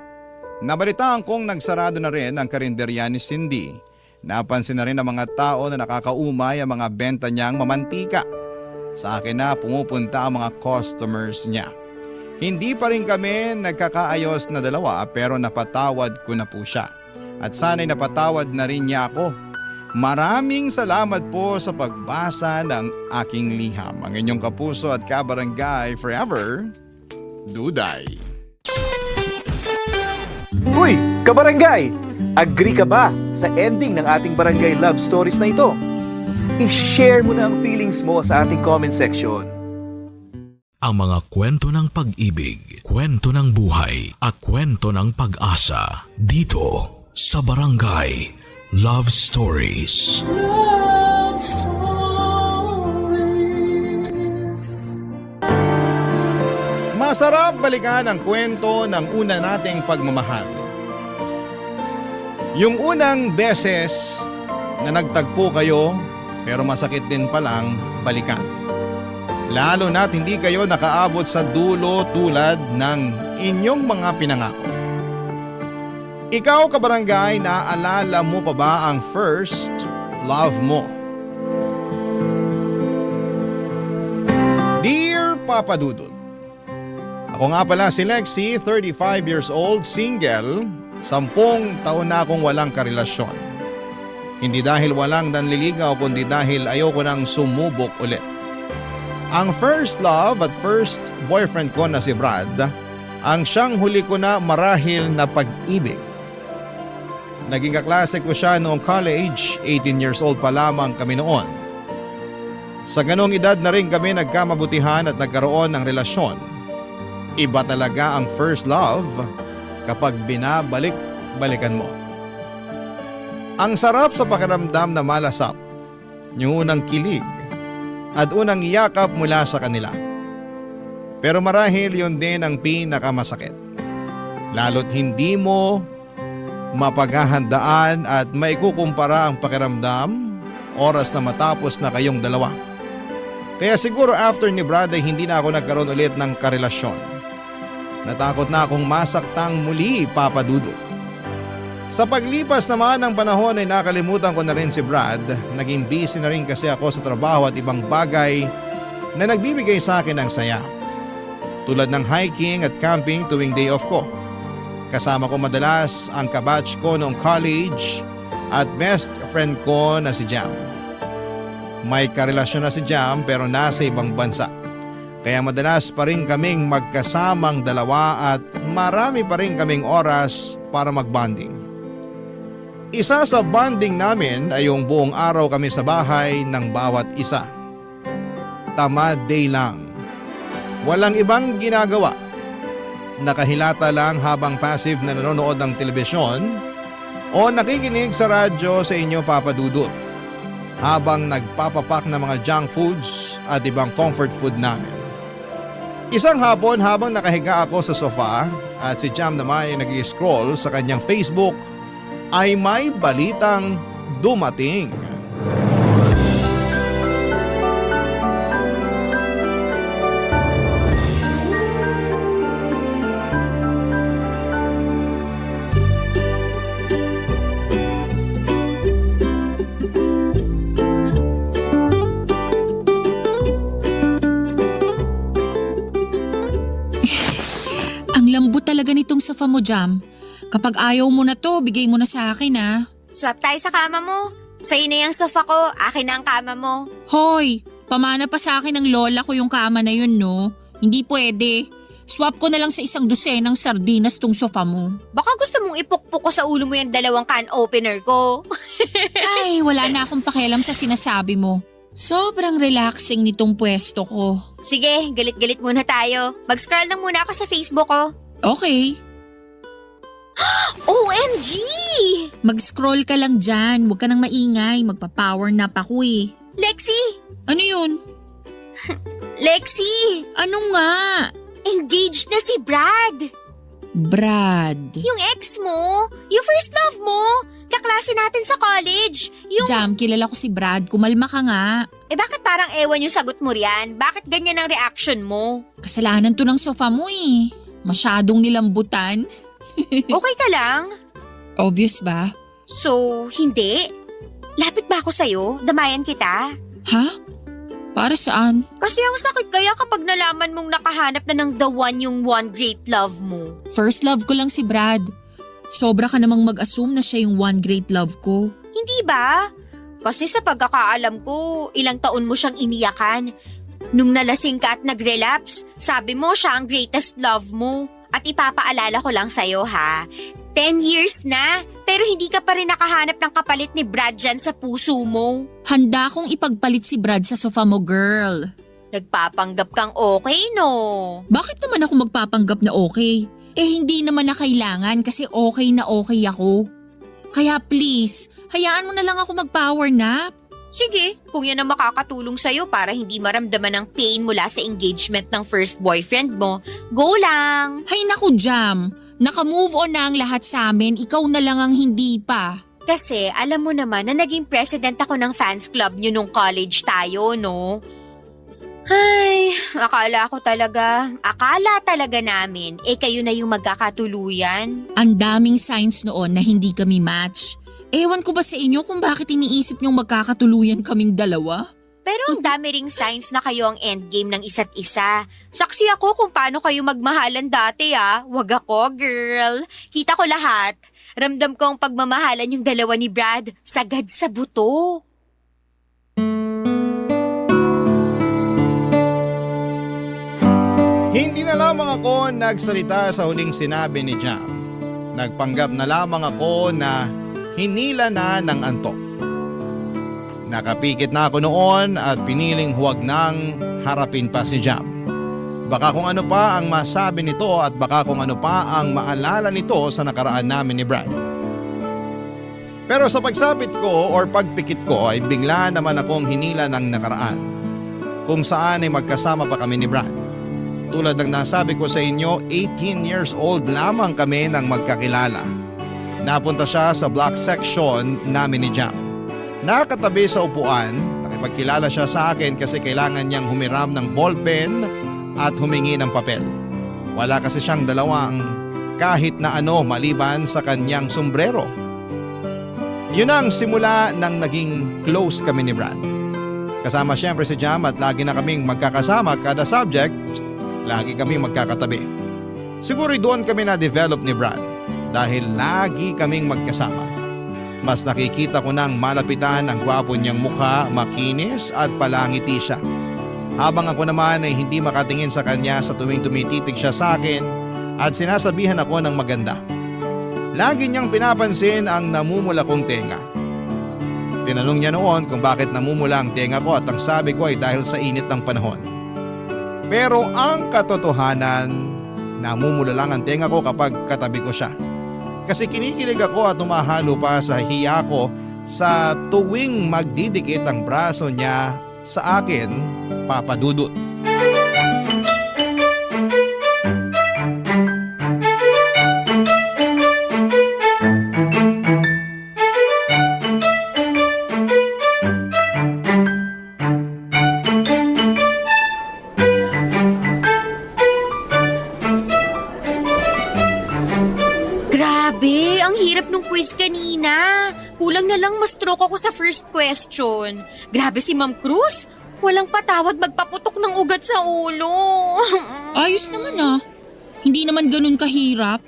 Nabalitaan kong nagsarado na rin ang karinderya ni Cindy. Napansin na rin ng mga tao na nakakaumay ang mga benta niyang mamantika. Sa akin na pumupunta ang mga customers niya. Hindi pa rin kami nagkakaayos na dalawa pero napatawad ko na po siya. At sana'y napatawad na rin niya ako. Maraming salamat po sa pagbasa ng aking liham. Ang inyong kapuso at kabarangay forever, Duday. Uy, kabarangay! Agree ka ba sa ending ng ating barangay love stories na ito? I-share mo na ang feelings mo sa ating comment section. Ang mga kwento ng pag-ibig, kwento ng buhay at kwento ng pag-asa dito sa Barangay Love Stories. Love Stories. Masarap balikan ang kwento ng una nating pagmamahal. Yung unang beses na nagtagpo kayo pero masakit din palang balikan. Lalo na't hindi kayo nakaabot sa dulo tulad ng inyong mga pinangako. Ikaw, kabarangay, naaalala mo pa ba ang first love mo? Dear Papa Dudut, ako nga pala si Lexie, 35 years old, single, 10 taon na akong walang karelasyon. Hindi dahil walang nanliligaw kundi dahil ayoko nang sumubok ulit. Ang first love at first boyfriend ko na si Brad, ang siyang huli ko na marahil na pag-ibig. Naging kaklase ko siya noong college, 18 years old pa lamang kami noon. Sa ganong edad na rin kami nagkamabutihan at nagkaroon ng relasyon. Iba talaga ang first love kapag binabalik-balikan mo. Ang sarap sa pakiramdam na malasap, yung unang kilig at unang yakap mula sa kanila. Pero marahil yun din ang pinakamasakit. Lalo't hindi mo mapaghahandaan at maikukumpara ang pakiramdam oras na matapos na kayong dalawa. Kaya siguro after ni Brad ay hindi na ako nagkaroon ulit ng karelasyon. Natakot na akong masaktang muli, Papa Dudut. Sa paglipas naman ng panahon ay nakalimutan ko na rin si Brad. Naging busy na rin kasi ako sa trabaho at ibang bagay na nagbibigay sa akin ng saya. Tulad ng hiking at camping tuwing day off ko. Kasama ko madalas ang kabatch ko noong college at best friend ko na si Jam. May karelasyon na si Jam pero nasa ibang bansa. Kaya madalas pa rin kaming magkasamang dalawa at marami pa rin kaming oras para magbonding. Isa sa bonding namin ay yung buong araw kami sa bahay ng bawat isa. Tamad day lang. Walang ibang ginagawa. Nakahilata lang habang passive na nanonood ng telebisyon o nakikinig sa radyo sa inyo, Papa Dudut, habang nagpapapak ng mga junk foods at ibang comfort food namin. Isang hapon habang nakahiga ako sa sofa at si Jam naman ay nag-scroll sa kanyang Facebook ay may balitang dumating. ganitong sofa mo, Jam. Kapag ayaw mo na to, bigay mo na sa akin ah. Swap tayo sa kama mo. Sa'yo na yung sofa ko, akin na ang kama mo. Hoy, pamana pa sa akin ng lola ko yung kama na yun, no? Hindi pwede. Swap ko na lang sa 1 dosenang sardinas tong sofa mo. Baka gusto mong ipukpok ko sa ulo mo yung 2 can opener ko. Ay, wala na akong pakialam sa sinasabi mo. Sobrang relaxing nitong pwesto ko. Sige, galit-galit muna tayo. Mag-scroll lang muna ako sa Facebook ko. Okay, OMG! mag-scroll ka lang dyan. Huwag ka nang maingay. Magpa-power nap ako eh. Lexi! Ano yun? Lexi! Ano nga? Engaged na si Brad! Brad. Yung ex mo! Yung first love mo! Kaklase natin sa college! Yung… Jam, kilala ko si Brad. Kumalma ka nga. bakit parang ewan yung sagot mo riyan? Bakit ganyan ang reaction mo? Kasalanan to ng sofa mo eh. Masyadong nilambutan. Okay ka lang? Obvious ba? So, hindi? Lapit ba ako sa'yo? Damayan kita? Ha? Para saan? Kasi ang sakit kaya kapag nalaman mong nakahanap na ng the one yung one great love mo. First love ko lang si Brad. Sobra ka namang mag-assume na siya yung one great love ko. Hindi ba? Kasi sa pagkakaalam ko, ilang taon mo siyang iniyakan. Nung nalasing ka at nag-relapse, sabi mo siya ang greatest love mo. At ipapaalala ko lang sa'yo ha, 10 years na, pero hindi ka pa rin nakahanap ng kapalit ni Brad dyan sa puso mo. Handa kong ipagpalit si Brad sa sofa mo, girl. Nagpapanggap kang okay, no? Bakit naman ako magpapanggap na okay? Eh hindi naman na kailangan kasi okay na okay ako. Kaya please, hayaan mo na lang ako mag-power nap. Sige, kung yan ang makakatulong sa'yo para hindi maramdaman ng pain mula sa engagement ng first boyfriend mo, go lang! Hay naku, Jam. Naka-move on na ang lahat sa amin, ikaw na lang ang hindi pa. Kasi alam mo naman na naging president ako ng fans club nyo nung college tayo, no? Ay, akala talaga namin, kayo na yung magkakatuluyan. Ang daming signs noon na hindi kami match. Ewan ko ba sa inyo kung bakit iniisip niyong magkakatuluyan kaming dalawa? Pero ang dami ring signs na kayo ang endgame ng isa't isa. Saksi ako kung paano kayo magmahalan dati Wag ako, girl. Kita ko lahat. Ramdam ko ang pagmamahalan yung dalawa ni Brad. Sagad sa buto. Hindi na lamang ako nagsalita sa huling sinabi ni Jam. Nagpanggap na lamang ako na hinila na ng antok. Nakapikit na ako noon at piniling huwag nang harapin pa si Jam. Baka kung ano pa ang masabi nito at baka kung ano pa ang maalala nito sa nakaraan namin ni Brad. Pero sa pagsapit ko or pagpikit ko ay bigla naman akong hinila ng nakaraan. Kung saan ay magkasama pa kami ni Brad. Tulad ng nasabi ko sa inyo, 18 years old lamang kami nang magkakilala. Napunta siya sa block section namin ni Jam. Nakatabi sa upuan, nakipagkilala siya sa akin kasi kailangan niyang humiram ng ballpen at humingi ng papel. Wala kasi siyang dalawang kahit na ano maliban sa kanyang sombrero. Yun ang simula ng naging close kami ni Brad. Kasama siyempre si Jam at lagi na kaming magkakasama kada subject, lagi kaming magkakatabi. Siguro doon kami na-develop ni Brad. Dahil lagi kaming magkasama. Mas nakikita ko nang malapitan ang gwapo niyang mukha, makinis at palangiti siya. Habang ako naman ay hindi makatingin sa kanya sa tuwing tumititig siya sa akin at sinasabihan ako ng maganda. Lagi niyang pinapansin ang namumula kong tenga. Tinanong niya noon kung bakit namumula ang tenga ko at ang sabi ko ay dahil sa init ng panahon. Pero ang katotohanan, namumula lang ang tenga ko kapag katabi ko siya. Kasi kinikilig ako at umahalo pa sa hiya ko sa tuwing magdidikit ang braso niya sa akin, Papa Dudut. Grabe, ang hirap nung quiz kanina. Kulang na lang ma-stroke ako sa first question. Grabe si Ma'am Cruz. Walang patawad magpaputok ng ugat sa ulo. Ayos naman Hindi naman ganun kahirap.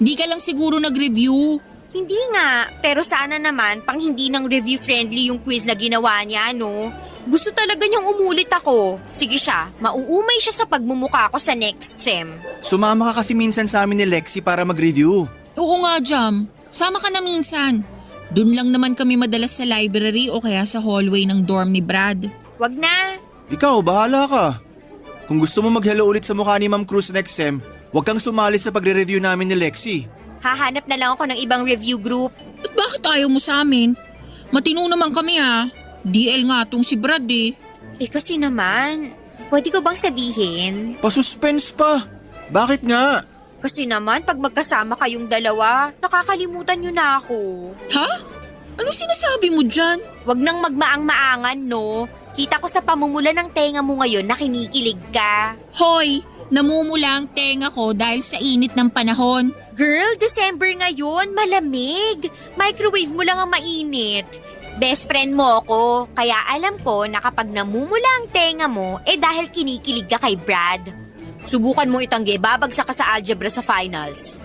Hindi ka lang siguro nag-review. Hindi nga, pero sana naman pang hindi ng review-friendly yung quiz na ginawa niya, no? Gusto talaga niyang umulit ako. Sige siya, mauumay siya sa pagmumukha ko sa next sem. Sumama ka kasi minsan sa amin ni Lexi para mag-review. Oo nga, Jam. Sama ka na minsan. Doon lang naman kami madalas sa library o kaya sa hallway ng dorm ni Brad. Wag na. Ikaw, bahala ka. Kung gusto mo mag-hello ulit sa mukha ni Ma'am Cruz next sem, huwag kang sumali sa pagre-review namin ni Lexi. Hahanap na lang ako ng ibang review group. At bakit ayaw mo sa amin? Matino naman kami ha. DL nga tong si Brad eh. Eh kasi naman, pwede ko bang sabihin? Pa-suspense pa. Bakit nga? Kasi naman pag magkasama kayong dalawa, nakakalimutan niyo na ako. Ha? Anong sinasabi mo dyan? Wag nang magmaang-maangan, no? Kita ko sa pamumula ng tenga mo ngayon na kinikilig ka. Hoy, namumula ang tenga ko dahil sa init ng panahon. Girl, December ngayon, malamig. Microwave mo lang ang mainit. Best friend mo ako, kaya alam ko na kapag namumula ang tenga mo, dahil kinikilig ka kay Brad. Subukan mo itanggi, babagsak ka sa algebra sa finals.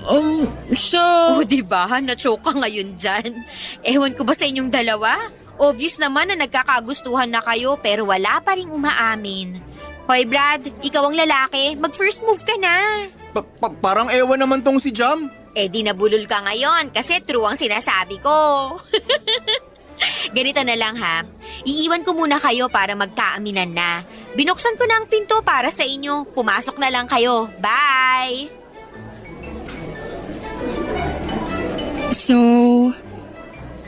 Oh, diba? Na-choke ka ngayon dyan. Ewan ko ba sa inyong dalawa? Obvious naman na nagkakagustuhan na kayo pero wala pa ring umaamin. Hoy Brad, ikaw ang lalaki, mag-first move ka na. Parang ewan naman tong si Jam. Di nabulol ka ngayon kasi true ang sinasabi ko. Ganito na lang ha, iiwan ko muna kayo para magkaaminan na. Binuksan ko na ang pinto para sa inyo, pumasok na lang kayo. Bye! So,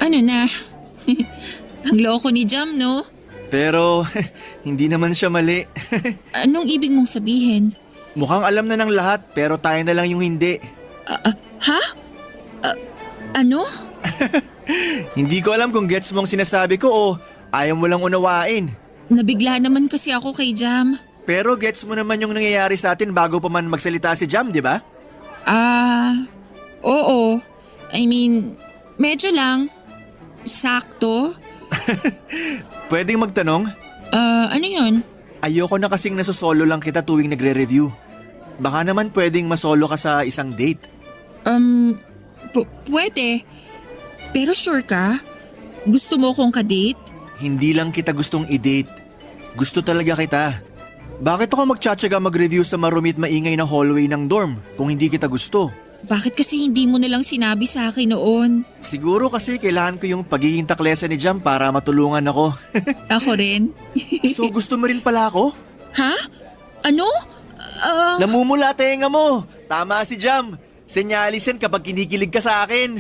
ano na? Ang loko ni Jam, no? Pero hindi naman siya mali. Anong ibig mong sabihin? Mukhang alam na ng lahat pero tayo na lang yung hindi. Ha? Ano? Hindi ko alam kung gets mo ang sinasabi ko o ayaw mo lang unawain. Nabigla naman kasi ako kay Jam. Pero gets mo naman yung nangyayari sa atin bago pa man magsalita si Jam, di ba? Oo. I mean, medyo lang. Sakto. Pwedeng magtanong? Ano yun? Ayoko na kasing nasosolo lang kita tuwing nagre-review. Baka naman pwedeng masolo ka sa isang date. Pwede. Pero sure ka? Gusto mo kong kadate? Hindi lang kita gustong i-date. Gusto talaga kita. Bakit ako magtsatsaga mag-review sa marumi at maingay na hallway ng dorm kung hindi kita gusto? Bakit kasi hindi mo nalang sinabi sa akin noon? Siguro kasi kailangan ko yung pagiging taklesa ni Jam para matulungan ako. Ako rin. So gusto mo rin pala ako? Ha? Ano? Namumula tenga mo. Tama si Jam. Senyales yan kapag kinikilig ka sa akin.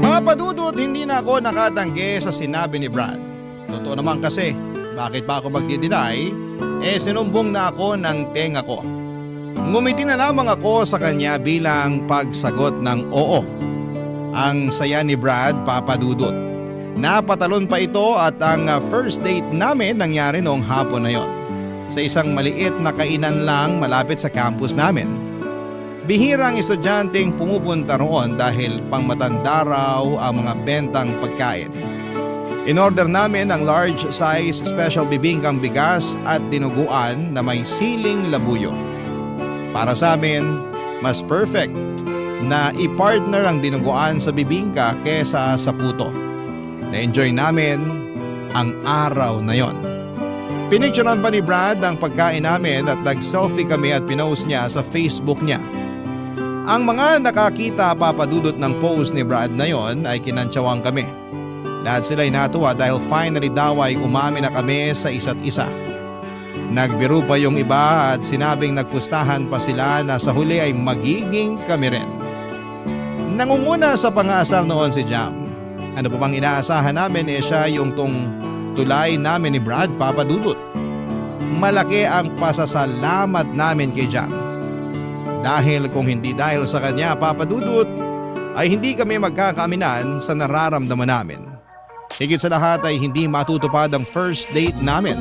Mga padudot, hindi na ako nakatanggi sa sinabi ni Brad. Totoo naman kasi, bakit pa ako magdi-deny? Sinumbong na ako ng tenga ko. Ngumiti na lamang ako sa kanya bilang pagsagot ng oo. Ang saya ni Brad, papadudot. Napatalon pa ito at ang first date namin nangyari noong hapon na yon. Sa isang maliit na kainan lang malapit sa campus namin. Bihirang estudyanteng pumupunta roon dahil pangmatanda raw ang mga bentang pagkain. In-order namin ang large size special bibingkang bigas at dinuguan na may siling labuyo. Para sa amin, mas perfect na i-partner ang dinuguan sa bibingka kesa sa puto. Na-enjoy namin ang araw na yon. Pinicturean pa ni Brad ang pagkain namin at nag-selfie kami at pinost niya sa Facebook niya. Ang mga nakakita papadudot ng post ni Brad na yon ay kinantsawang kami. Lahat sila'y natuwa dahil finally daw ay umamin na kami sa isa't isa. Nagbiro pa yung iba at sinabing nagpustahan pa sila na sa huli ay magiging kami rin. Nangunguna sa pang-aasar noon si Jam. Ano pa bang inaasahan namin siya yung tulay namin ni Brad, papadudot. Malaki ang pasasalamat namin kay Jam. Dahil kung hindi dahil sa kanya, papadudot, ay hindi kami magkakaaminan sa nararamdaman namin. Higit sa lahat ay hindi matutupad ang first date namin.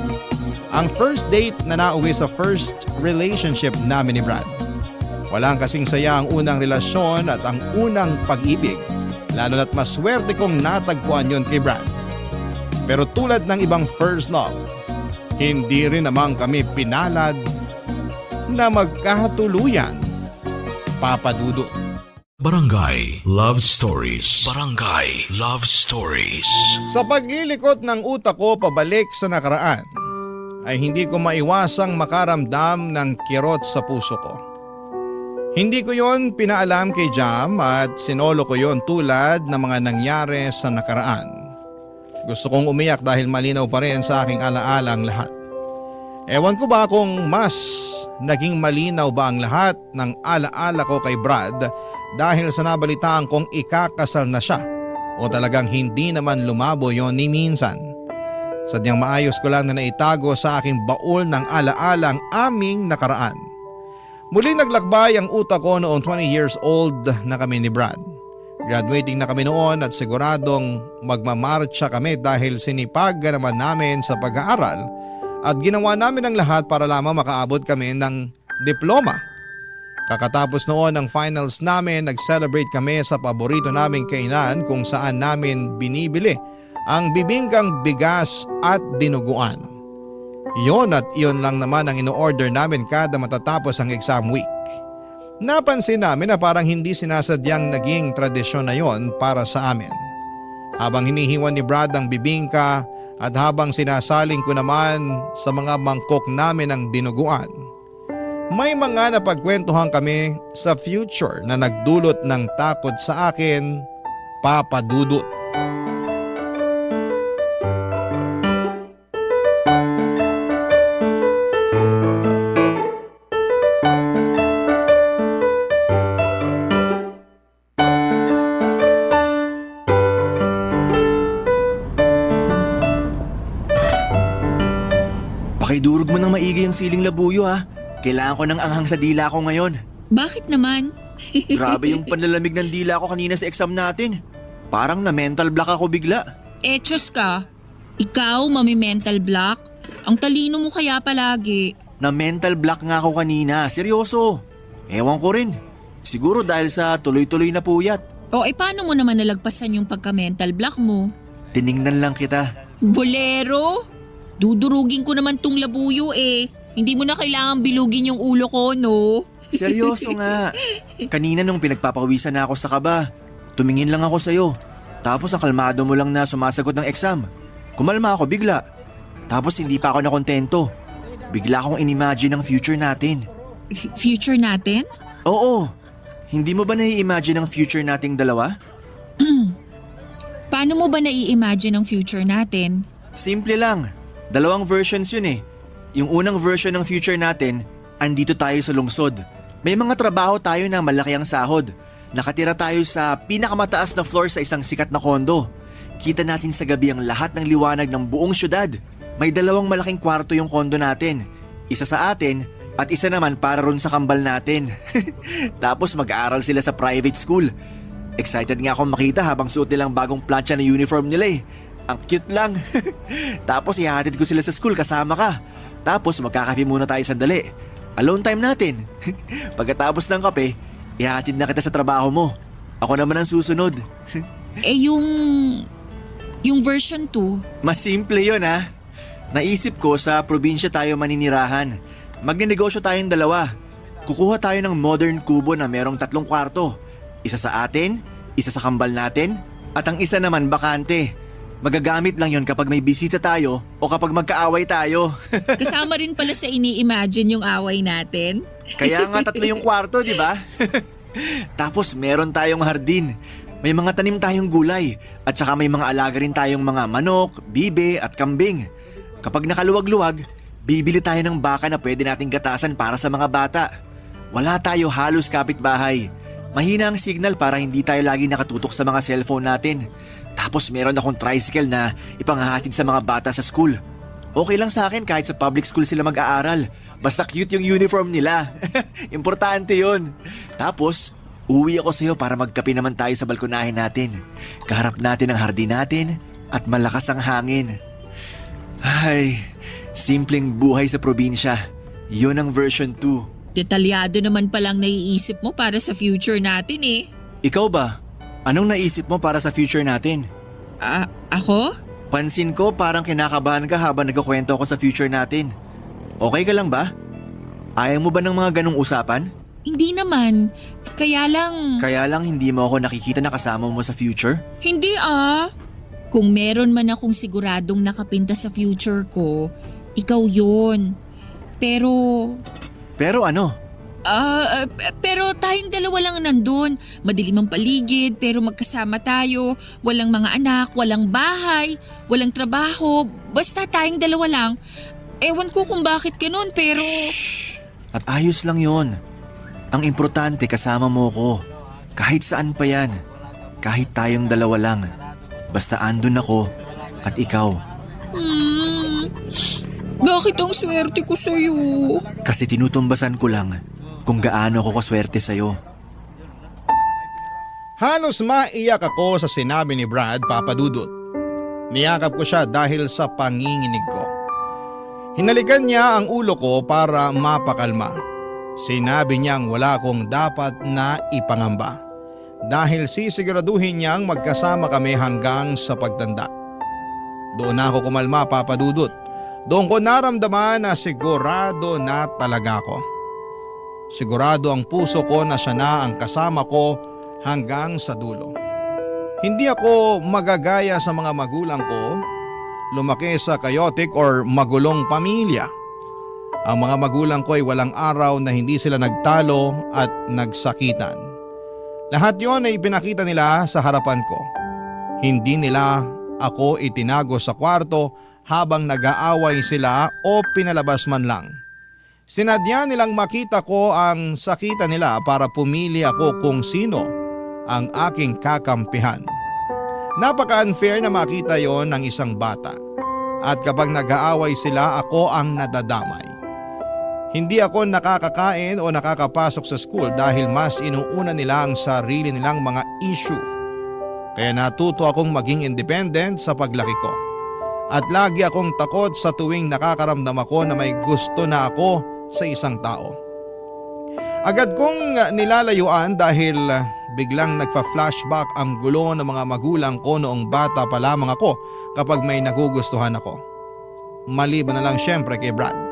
Ang first date na nauwi sa first relationship namin ni Brad. Walang kasing saya ang unang relasyon at ang unang pag-ibig. Lalo na't maswerte kong natagpuan yon kay Brad. Pero tulad ng ibang first love, hindi rin naman kami pinalad na magkatuluyan. Papa Dudut. Barangay Love Stories. Barangay Love Stories. Sa paglilikot ng utak ko pabalik sa nakaraan, ay hindi ko maiwasang makaramdam ng kirot sa puso ko. Hindi ko yon pinaalam kay Jam at sinolo ko yon tulad ng mga nangyari sa nakaraan. Gusto kong umiyak dahil malinaw pa rin sa aking alaala ang lahat. Ewan ko ba kung mas naging malinaw ba ang lahat ng alaala ko kay Brad dahil sa nabalitaan kong ikakasal na siya o talagang hindi naman lumabo yon ni minsan. Sadyang maayos ko lang na naitago sa aking baul ng alaala ang aming nakaraan. Muling naglakbay ang utak ko noong 20 years old na kami ni Brad. Graduating na kami noon at siguradong magmamarcha kami dahil sinipag naman namin sa pag-aaral at ginawa namin ang lahat para lamang makaabot kami ng diploma. Kakatapos noon ng finals namin, nag-celebrate kami sa paborito naming kainan kung saan namin binibili ang bibingkang bigas at dinuguan. Iyon at iyon lang naman ang ino-order namin kada matatapos ang exam week. Napansin namin na parang hindi sinasadyang naging tradisyon na yon para sa amin. Habang hinihiwan ni Brad ang bibingka at habang sinasaling ko naman sa mga mangkok namin ang dinuguan, may mga napagkwentuhan kami sa future na nagdulot ng takot sa akin, Papa Dudut. Pakidurog mo ng maigi ang siling labuyo ha. Kailangan ko ng anghang sa dila ko ngayon. Bakit naman? Grabe yung panlalamig ng dila ko kanina sa exam natin. Parang na mental block ako bigla. Etos ka. Ikaw, mami-mental block? Ang talino mo kaya palagi. Na mental block nga ako kanina, seryoso. Ewan ko rin. Siguro dahil sa tuloy-tuloy na puyat. O paano mo naman nalagpasan yung pagka-mental block mo? Tiningnan lang kita. Bolero? Dudurugin ko naman tong labuyo eh. Hindi mo na kailangan bilugin yung ulo ko, no? Seryoso nga. Kanina nung pinagpapawisan na ako sa kaba, tumingin lang ako sa'yo. Tapos ang kalmado mo lang na sumasagot ng exam. Kumalma ako bigla. Tapos hindi pa ako nakontento. Bigla akong inimagine ang future natin. Future natin? Oo. Hindi mo ba nai-imagine ang future nating dalawa? Paano mo ba nai-imagine ang future natin? Simple lang. Dalawang versions yun eh. Yung unang version ng future natin, andito tayo sa lungsod. May mga trabaho tayo na malaki ang sahod. Nakatira tayo sa pinakamataas na floor sa isang sikat na kondo. Kita natin sa gabi ang lahat ng liwanag ng buong syudad. May dalawang malaking kwarto yung kondo natin. Isa sa atin at isa naman para ron sa kambal natin. Tapos mag-aaral sila sa private school. Excited nga akong makita habang suot nilang bagong plancha na uniform nila eh. Ang cute lang. Tapos ihahatid ko sila sa school kasama ka. Tapos magkakape muna tayo sandali. Alone time natin. Pagkatapos ng kape, ihahatid na kita sa trabaho mo. Ako naman ang susunod. Yung version 2? Mas simple yun ha. Naisip ko sa probinsya tayo maninirahan. Magnenegosyo tayong dalawa. Kukuha tayo ng modern kubo na merong 3 kwarto. Isa sa atin, isa sa kambal natin, at ang isa naman bakante. Magagamit lang yon kapag may bisita tayo o kapag magkaaway tayo. Kasama rin pala sa ini-imagine yung away natin. Kaya nga 3 yung kwarto, di ba? Tapos meron tayong hardin. May mga tanim tayong gulay at saka may mga alaga rin tayong mga manok, bibe at kambing. Kapag nakaluwag-luwag, bibili tayo ng baka na pwede nating gatasan para sa mga bata. Wala tayo halos kapitbahay. Mahina ang signal para hindi tayo lagi nakatutok sa mga cellphone natin. Tapos meron akong tricycle na ipanghahatid sa mga bata sa school. Okay lang sa akin kahit sa public school sila mag-aaral. Basta cute yung uniform nila. Importante yun. Tapos, uwi ako sa'yo para magkape naman tayo sa balkonahin natin. Kaharap natin ang hardin natin at malakas ang hangin. Ay, simpleng buhay sa probinsya. Yun ang version 2. Detalyado naman palang naiisip mo para sa future natin eh. Ikaw ba? Anong naisip mo para sa future natin? Ako? Pansin ko parang kinakabahan ka habang nagkukwento ako sa future natin. Okay ka lang ba? Ayaw mo ba ng mga ganong usapan? Hindi naman. Kaya lang Hindi mo ako nakikita na kasama mo sa future? hindi ah. Kung meron man akong siguradong nakapinta sa future ko, ikaw yun. Pero ano? Pero tayong dalawa lang nandun. Madilim ang paligid pero magkasama tayo. Walang mga anak, walang bahay, walang trabaho. Basta tayong dalawa lang. Ewan ko kung bakit ganun pero… Shh! At ayos lang yon. Ang importante kasama mo ko. Kahit saan pa yan. Kahit tayong dalawa lang. Basta andun ako at ikaw. Bakit ang swerte ko sa'yo? Kasi tinutumbasan ko lang kung gaano ako kaswerte sa'yo. Halos maiyak ako sa sinabi ni Brad, Papa Dudut. Niyakap ko siya dahil sa panginginig ko. Hinalikan niya ang ulo ko para mapakalma. Sinabi niyang wala akong dapat na ipangamba. Dahil sisiguraduhin niyang magkasama kami hanggang sa pagtanda. Doon ako kumalma, Papa Dudut. Doon ko naramdaman na sigurado na talaga ako. Sigurado ang puso ko na siya na ang kasama ko hanggang sa dulo. Hindi ako magagaya sa mga magulang ko, lumaki sa chaotic or magulong pamilya. Ang mga magulang ko ay walang araw na hindi sila nagtalo at nagsakitan. Lahat yon ay pinakita nila sa harapan ko. Hindi nila ako itinago sa kwarto habang nag-aaway sila o pinalabas man lang. Sinadya nilang makita ko ang sakitan nila para pumili ako kung sino ang aking kakampihan. Napaka-unfair na makita yon ng isang bata. At kapag nag-aaway sila, ako ang nadadamay. Hindi ako nakakakain o nakakapasok sa school dahil mas inuuna nila ang sarili nilang mga issue. Kaya natuto akong maging independent sa paglaki ko. At lagi akong takot sa tuwing nakakaramdam ako na may gusto na ako sa isang tao. Agad kong nilalayuan dahil biglang nagpa-flashback ang gulo ng mga magulang ko noong bata pa lamang ako kapag may nagugustuhan ako. Maliban na lang syempre kay Brad.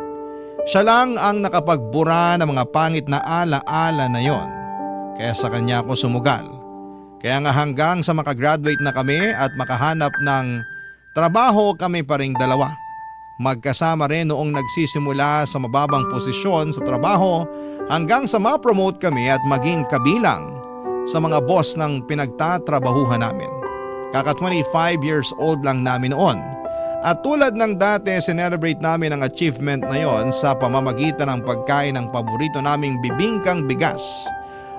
Siya lang ang nakapagbura ng mga pangit na ala-ala na yon. Kaya sa kanya ako sumugal. Kaya nga hanggang sa makagraduate na kami at makahanap ng trabaho kami pa ring dalawa. Magkasama rin noong nagsisimula sa mababang posisyon sa trabaho hanggang sa ma-promote kami at maging kabilang sa mga boss ng pinagtatrabahuhan namin. Kaka 25 years old lang namin noon. At tulad ng dati, sinelebrate namin ang achievement na yon sa pamamagitan ng pagkain ng paborito naming bibingkang bigas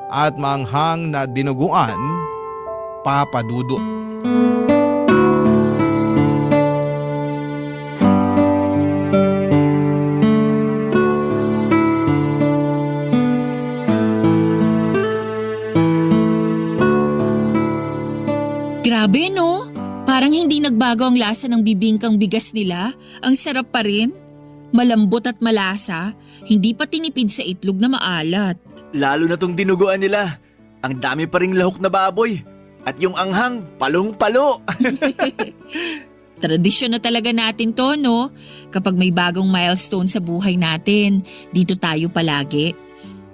at manghang na dinuguan, Papa Dudut. Grabe no? Parang hindi nagbago ang lasa ng bibingkang bigas nila. Ang sarap pa rin. Malambot at malasa, hindi pa tinipid sa itlog na maalat. Lalo na tong dinuguan nila. Ang dami pa ring lahok na baboy. At yung anghang, palong-palo. Tradisyon na talaga natin to, no? Kapag may bagong milestone sa buhay natin, dito tayo palagi.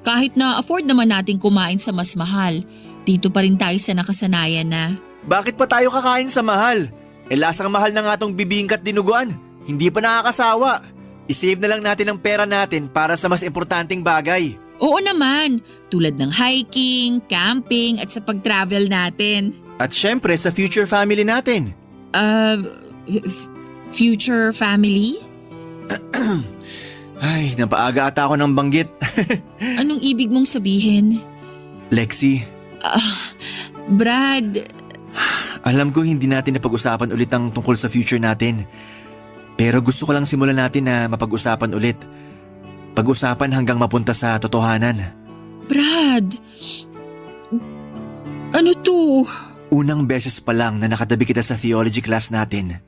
Kahit na afford naman natin kumain sa mas mahal, dito pa rin tayo sa nakasanayan na. Bakit pa tayo kakain sa mahal? Lasang mahal na nga tong bibingkat dinuguan. Hindi pa nakakasawa. I-save na lang natin ang pera natin para sa mas importanteng bagay. Oo naman, tulad ng hiking, camping at sa pag-travel natin. At syempre sa future family natin. Future family? Ay, napaaga ata ako ng banggit. Anong ibig mong sabihin? Lexi. Brad. Alam ko hindi natin napag-usapan ulit ang tungkol sa future natin. Pero gusto ko lang simulan natin na mapag-usapan ulit. Pag-usapan hanggang mapunta sa totohanan. Brad. Ano to? Unang beses pa lang na nakatabi kita sa theology class natin.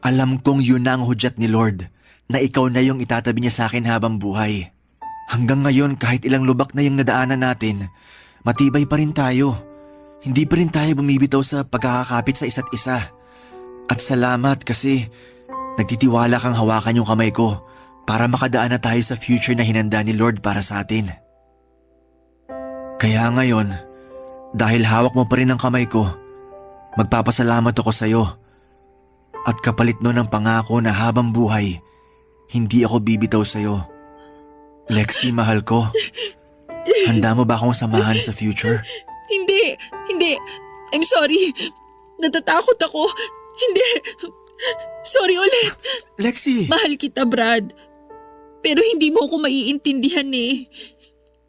Alam kong yun na ang hudyat ni Lord na ikaw na yung itatabi niya sa akin habang buhay. Hanggang ngayon kahit ilang lubak na yung nadaanan natin, matibay pa rin tayo. Hindi pa rin tayo bumibitaw sa pagkakakapit sa isa't isa. At salamat kasi nagtitiwala kang hawakan yung kamay ko para makadaan na tayo sa future na hinanda ni Lord para sa atin. Kaya ngayon, dahil hawak mo pa rin ang kamay ko, magpapasalamat ako sa'yo. At kapalit nun ang pangako na habang buhay, hindi ako bibitaw sa'yo. Lexi, mahal ko. Handa mo ba akong samahan sa future? Hindi. I'm sorry. Natatakot ako. Hindi. Sorry ulit. Lexi! Mahal kita, Brad. Pero hindi mo ako maiintindihan eh.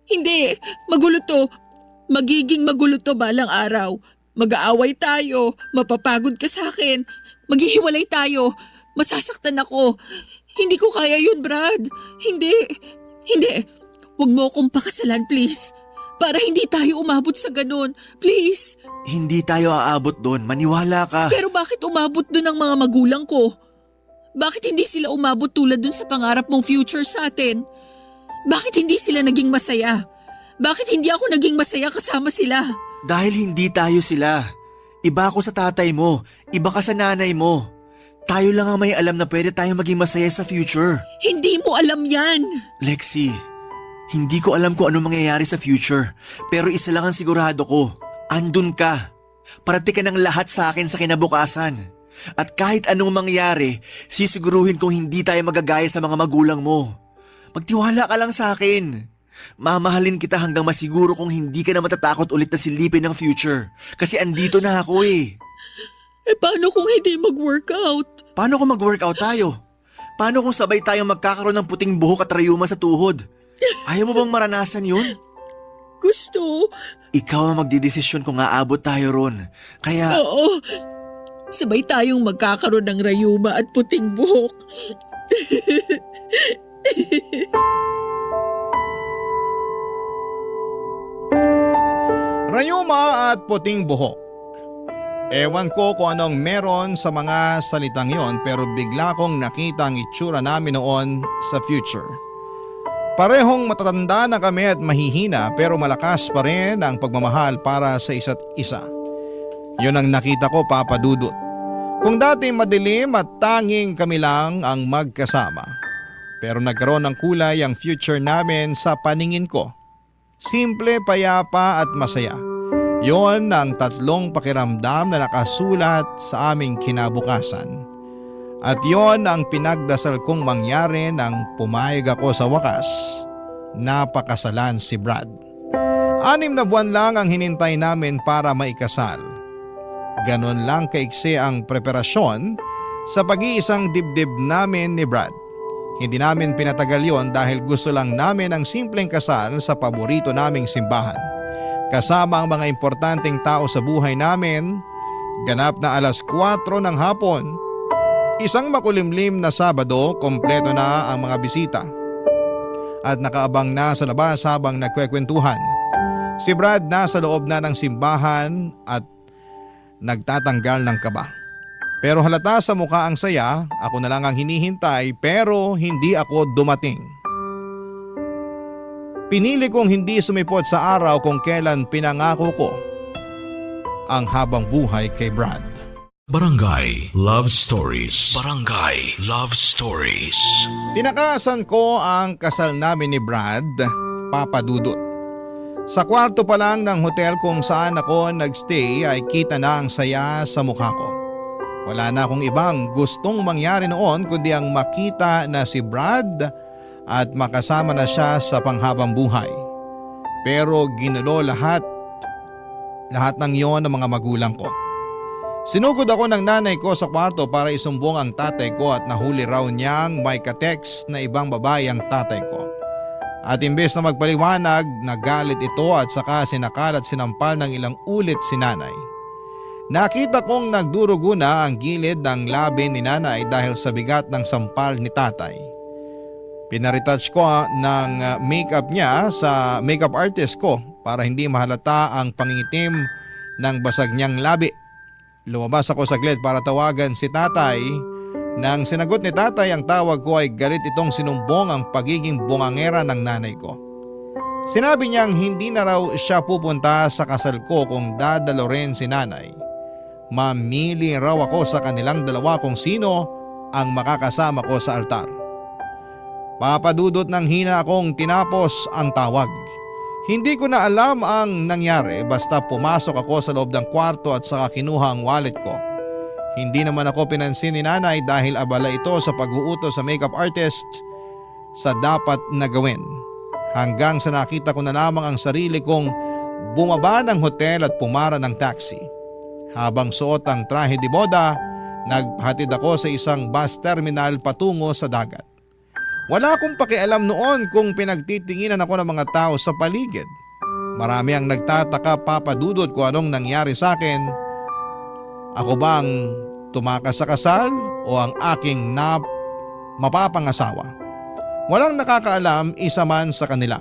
Hindi. Magulo to. Magiging magulo to balang araw. Mag-aaway tayo. Mapapagod ka sa akin. Maghihiwalay tayo. Masasaktan ako. Hindi ko kaya yun, Brad. Hindi. Huwag mo akong pakasalan, please. Para hindi tayo umabot sa ganun. Please. Hindi tayo aabot doon. Maniwala ka. Pero bakit umabot doon ang mga magulang ko? Bakit hindi sila umabot tulad dun sa pangarap mong future sa atin? Bakit hindi sila naging masaya? Bakit hindi ako naging masaya kasama sila? Dahil hindi tayo sila. Iba ako sa tatay mo. Iba ka sa nanay mo. Tayo lang ang may alam na pwede tayong maging masaya sa future. Hindi mo alam yan. Lexi, hindi ko alam kung ano mangyayari sa future. Pero isa lang ang sigurado ko. Andun ka. Parati ka ng lahat sa akin sa kinabukasan. At kahit anong mangyari, sisiguruhin kong hindi tayo magagaya sa mga magulang mo. Magtiwala ka lang sa akin. Mamahalin kita hanggang masiguro kung hindi ka na matatakot ulit na silipin ng future. Kasi andito na ako eh. Paano kung hindi mag-workout? Paano kung mag-workout tayo? Paano kung sabay tayong magkakaroon ng puting buhok at rayuma sa tuhod? Ayaw mo bang maranasan yun? Gusto. Ikaw ang magdidesisyon kung aabot tayo ron. Kaya... Oo. Sabay tayong magkakaroon ng rayuma at puting buhok. Rayuma at puting buhok. Ewan ko kung anong meron sa mga salitang yon pero bigla kong nakita ang itsura namin noon sa future. Parehong matatanda na kami at mahihina pero malakas pa rin ang pagmamahal para sa isa't isa. Yun ang nakita ko, Papa Dudut. Kung dati madilim at tanging kami lang ang magkasama. Pero nagkaroon ng kulay ang future namin sa paningin ko. Simple, payapa at masaya. Yon ang tatlong pakiramdam na nakasulat sa aming kinabukasan. At yon ang pinagdasal kong mangyari nang pumayag ako sa wakas. Napakasalan si Brad. 6 na buwan lang ang hinintay namin para maikasal. Ganon lang kaiksi ang preparasyon sa pag-iisang dibdib namin ni Brad. Hindi namin pinatagal yon dahil gusto lang namin ang simpleng kasal sa paborito naming simbahan. Kasama ang mga importanteng tao sa buhay namin, ganap na 4:00 ng hapon. Isang makulimlim na Sabado, kompleto na ang mga bisita. At nakaabang na sa labas habang nagkwekwentuhan. Si Brad nasa loob na ng simbahan at nagtatanggal ng kaba. Pero halata sa mukha ang saya, ako na lang ang hinihintay pero hindi ako dumating. Pinili kong hindi sumipot sa araw kung kailan pinangako ko ang habang buhay kay Brad. Barangay Love Stories. Barangay Love Stories. Tinakasan ko ang kasal namin ni Brad, Papa Dudut. Sa kwarto pa lang ng hotel kung saan ako nagstay ay kita na ang saya sa mukha ko. Wala na akong ibang gustong mangyari noon kundi ang makita na si Brad at makasama na siya sa panghabang buhay. Pero ginulo lahat ng iyon ng mga magulang ko. Sinugod ako ng nanay ko sa kwarto para isumbong ang tatay ko at nahuli raw niyang may ka-text na ibang babae ang tatay ko. At imbes na magpaliwanag, nagalit ito at saka sinakal at sinampal ng ilang ulit si nanay. Nakita kong nagdurugo na ang gilid ng labi ni nanay dahil sa bigat ng sampal ni tatay. Pinaretouch ko ng makeup niya sa makeup artist ko para hindi mahalata ang pangingitim ng basag niyang labi. Lumabas ako saglit para tawagan si tatay. Nang sinagot ni tatay ang tawag ko ay galit itong sinumbong ang pagiging bungangera ng nanay ko. Sinabi niyang hindi na raw siya pupunta sa kasal ko kung dadalo rin si nanay. mamili raw ako sa kanilang dalawa kung sino ang makakasama ko sa altar. Papadudot ng hina akong tinapos ang tawag. Hindi ko na alam ang nangyari basta pumasok ako sa loob ng kwarto at saka kinuha ang wallet ko. Hindi naman ako pinansin ni nanay dahil abala ito sa pag-uutos sa makeup artist sa dapat na gawin. Hanggang sa nakita ko na lamang ang sarili kong bumaba ng hotel at pumara ng taxi. Habang suot ang trahe de boda, naghatid ako sa isang bus terminal patungo sa dagat. Wala akong pakialam noon kung pinagtitinginan ako ng mga tao sa paligid. Marami ang nagtataka, Papa Dudut, kung anong nangyari sa akin. Ako bang tumakas sa kasal o ang aking mapapangasawa? Walang nakakaalam, isa man sa kanila.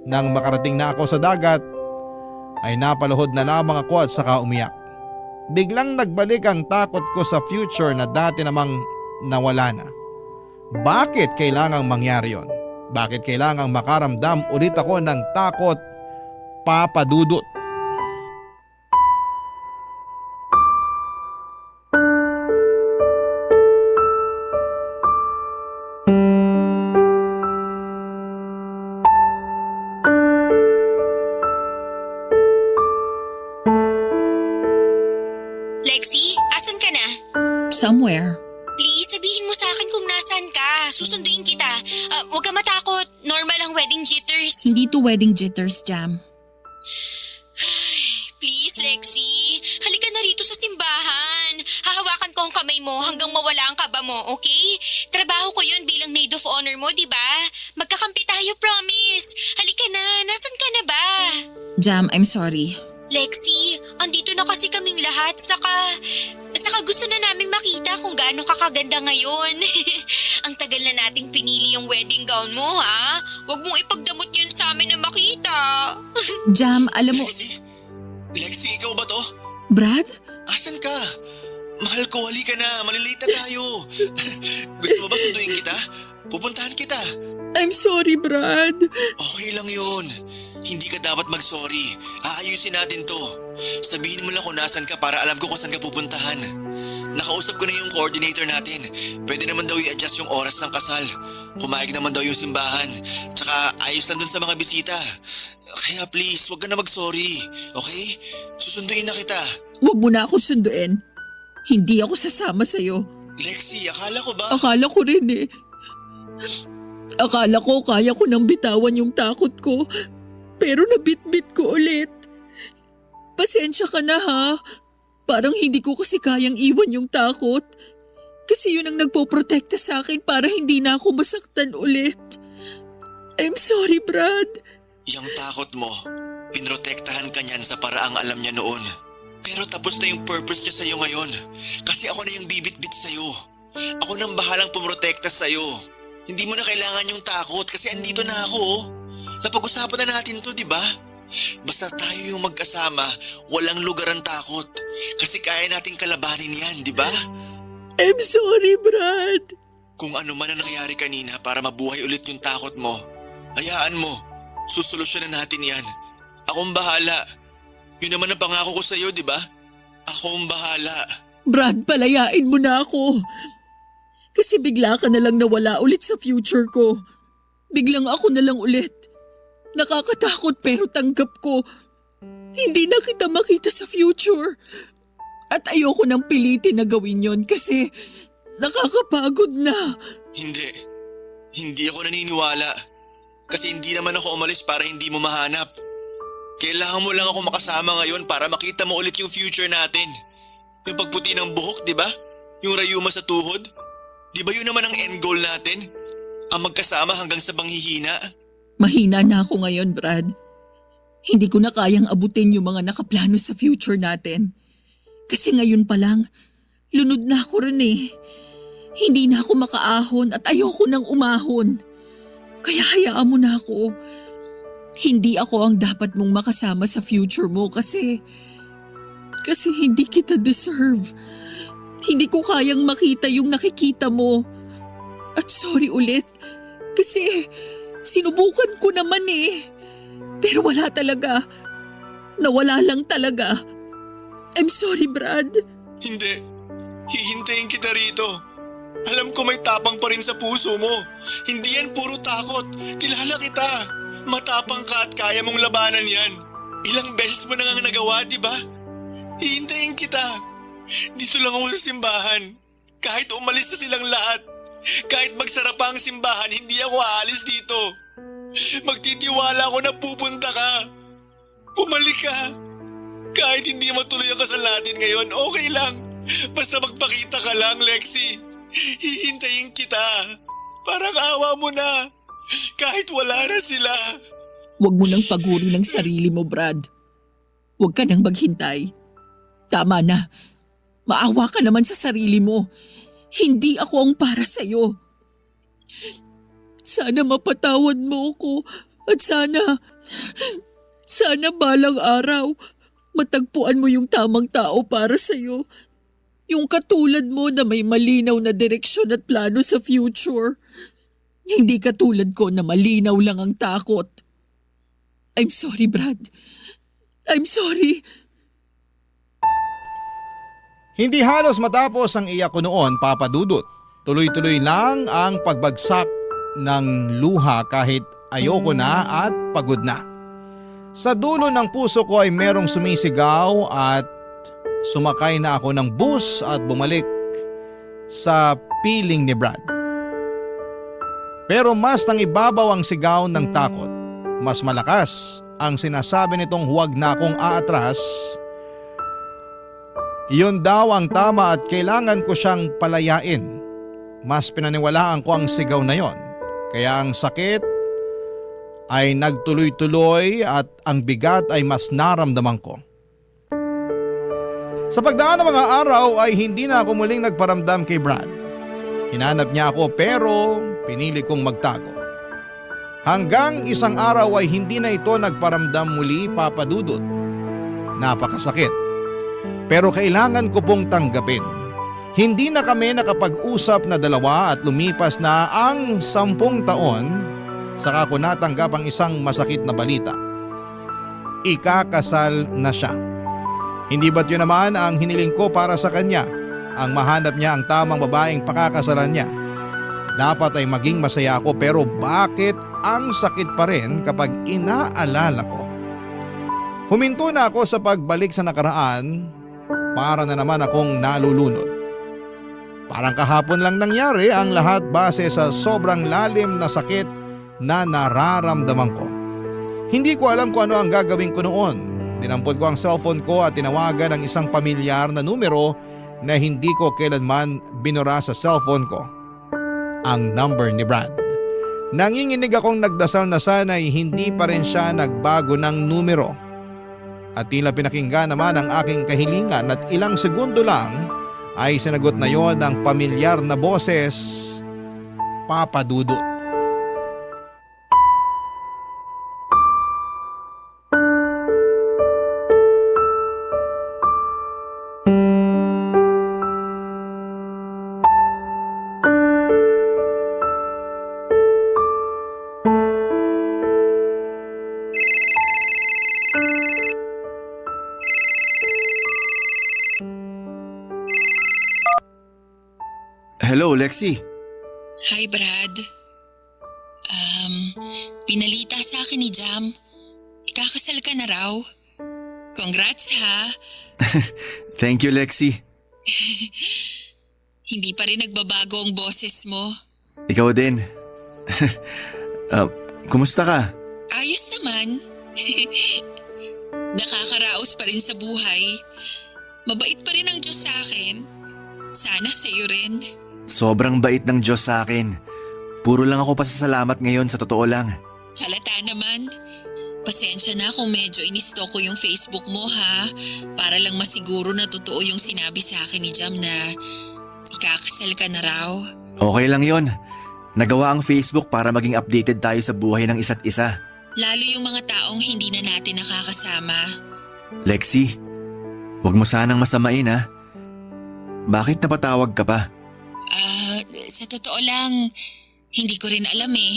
Nang makarating na ako sa dagat, ay napaluhod na lamang ako at saka umiyak. Biglang nagbalik ang takot ko sa future na dati namang nawala na. Bakit kailangang mangyari yon? Bakit kailangang makaramdam ulit ako ng takot, Papa Dudut? Lexi, asan ka na? Somewhere. Please, sabihin mo sa akin kung nasan ka. Susunduin kita. Huwag ka matakot. Normal ang wedding jitters. Hindi to wedding jitters, Jam. Please, Lexi. Halika na rito sa simbahan. Hahawakan ko ang kamay mo hanggang mawala ang kaba mo, okay? Trabaho ko yun bilang maid of honor mo, di ba? Magkakampi tayo, promise. Halika na. Nasan ka na ba? Jam, I'm sorry. Lexi, andito na kasi kaming lahat. Saka gusto na naming makita kung gaano kakaganda ngayon. Ang tagal na nating pinili yung wedding gown mo, ha? Huwag mong ipagdamot yan sa amin na makita. Jam, alam mo... Lexi, ikaw ba to? Brad? Asan ka? Mahal ko, halika na. Malilate na tayo. Gusto mo ba sunduin kita? Pupuntahan kita. I'm sorry, Brad. Okay lang yun. Hindi ka dapat mag-sorry. Aayusin natin to. Sabihin mo lang kung nasan ka para alam ko kung saan ka pupuntahan. Nakausap ko na yung coordinator natin. Pwede naman daw i-adjust yung oras ng kasal. Pumayag naman daw yung simbahan. Tsaka ayos lang dun sa mga bisita. Kaya please, wag ka na mag-sorry. Okay? Susunduin na kita. Huwag mo na ako sunduin. Hindi ako sasama sa'yo. Lexi, akala ko ba? Akala ko rin eh. Akala ko kaya ko nang bitawan yung takot ko. Pero nabitbit ko ulit. Pasensya ka na ha. Parang hindi ko kasi kayang iwan yung takot. Kasi yun ang nagpoprotekta sa akin para hindi na ako masaktan ulit. I'm sorry, Brad. Yung takot mo, pinrotektahan ka niyan sa paraang alam niya noon. Pero tapos na yung purpose niya sa'yo ngayon. Kasi ako na yung bibit-bit sa'yo. Ako nang bahalang pumrotekta sa'yo. Hindi mo na kailangan yung takot kasi andito na ako. Napag-usapan na natin to, di ba? Basta tayo yung magkasama, walang lugar ang takot. Kasi kaya nating kalabanin yan, di ba? I'm sorry, Brad. Kung ano man ang nangyari kanina para mabuhay ulit yung takot mo, hayaan mo. Susolusyonan natin yan. Akong bahala. Yun naman ang pangako ko sa'yo, di ba? Akong bahala. Brad, palayain mo na ako. Kasi bigla ka na lang nawala ulit sa future ko. Biglang ako na lang ulit. Nakakatakot pero tanggap ko. Hindi na kita makita sa future. At ayoko nang pilitin na gawin yon kasi nakakapagod na. Hindi. Hindi ako naniniwala. Kasi hindi naman ako umalis para hindi mo mahanap. Kailangan mo lang ako makasama ngayon para makita mo ulit yung future natin. Yung pagputi ng buhok, di ba? Yung rayuma sa tuhod. Di ba yun naman ang end goal natin? Ang magkasama hanggang sa panghihina? Mahina na ako ngayon, Brad. Hindi ko na kayang abutin yung mga nakaplano sa future natin. Kasi ngayon pa lang, lunod na ako rin eh. Hindi na ako makaahon at ayoko nang umahon. Kaya hayaan mo na ako. Hindi ako ang dapat mong makasama sa future mo kasi hindi kita deserve. Hindi ko kayang makita yung nakikita mo. At sorry ulit kasi sinubukan ko naman eh. Pero wala talaga. Nawala lang talaga. I'm sorry, Brad. Hindi. Hihintayin kita rito. Alam ko may tapang pa rin sa puso mo. Hindi yan puro takot. Kilala kita. Matapang ka at kaya mong labanan yan. Ilang beses mo na nga nagawa, di ba? Hihintayin kita. Dito lang ako sa simbahan. Kahit umalis na silang lahat. Kahit magsara pa ang simbahan, hindi ako aalis dito. Magtitiwala ako na pupunta ka. Pumalik ka. Kahit hindi matuloy ang kasal natin ngayon, okay lang. Basta magpakita ka lang, Lexi. Hihintayin kita. Parang awa mo na. Kahit wala na sila. Huwag mo nang paguri ng sarili mo, Brad. Huwag ka nang maghintay. Tama na. Maawa ka naman sa sarili mo. Hindi ako ang para sa'yo. Sana mapatawad mo ako at sana balang araw matagpuan mo yung tamang tao para sa'yo. Yung katulad mo na may malinaw na direksyon at plano sa future. Hindi katulad ko na malinaw lang ang takot. I'm sorry, Brad. I'm sorry. Hindi halos matapos ang iyak ko noon, Papa Dudut. Tuloy-tuloy lang ang pagbagsak ng luha kahit ayoko na at pagod na. Sa dulo ng puso ko ay merong sumisigaw at sumakay na ako ng bus at bumalik sa piling ni Brad. Pero mas nang ibabaw ang sigaw ng takot. Mas malakas ang sinasabi nitong huwag na akong aatras. Iyon daw ang tama at kailangan ko siyang palayain. Mas pinaniwalaan ko ang sigaw na yon. Kaya ang sakit ay nagtuloy-tuloy at ang bigat ay mas naramdaman ko. Sa pagdaan ng mga araw ay hindi na ako muling nagparamdam kay Brad. Hinanap niya ako pero pinili kong magtago. Hanggang isang araw ay hindi na ito nagparamdam muli, Papa Dudut. Napakasakit. Pero kailangan ko pong tanggapin. Hindi na kami nakapag-usap na dalawa at lumipas na ang 10 taon saka ko natanggap ang isang masakit na balita. Ikakasal na siya. Hindi ba't yun naman ang hiniling ko para sa kanya? Ang mahanap niya ang tamang babaeng pakakasalan niya. Dapat ay maging masaya ako pero bakit ang sakit pa rin kapag inaalala ko? Huminto na ako sa pagbalik sa nakaraan para na naman akong nalulunod. Parang kahapon lang nangyari ang lahat base sa sobrang lalim na sakit na nararamdaman ko. Hindi ko alam kung ano ang gagawin ko noon. Dinampot ko ang cellphone ko at tinawagan ang isang pamilyar na numero na hindi ko kailanman binura sa cellphone ko. Ang number ni Brad. Nanginginig akong nagdasal na sana'y hindi pa rin siya nagbago ng numero. At tila pinakinggan naman ang aking kahilingan at ilang segundo lang ay sinagot na yon ang pamilyar na boses, Papa Dudut. Hello, Lexi. Hi, Brad. Pinalita sa akin ni Jam. Ikakasal ka na raw. Congrats, ha? Thank you, Lexi. Hindi pa rin nagbabago ang boses mo. Ikaw din. Kumusta ka? Ayos naman. Nakakaraos pa rin sa buhay. Mabait pa rin ang Diyos sa akin. Sana sa'yo rin. Sobrang bait ng Diyos sa akin. Puro lang ako pasasalamat ngayon sa totoo lang. Halata naman. Pasensya na kung medyo inistalk ko yung Facebook mo, ha? Para lang masiguro na totoo yung sinabi sa akin ni Jam na ikakasal ka na raw. Okay lang yon. Nagawa ang Facebook para maging updated tayo sa buhay ng isa't isa. Lalo yung mga taong hindi na natin nakakasama. Lexi, huwag mo sanang masamain, ha? Bakit napatawag ka pa? Sa totoo lang, hindi ko rin alam eh.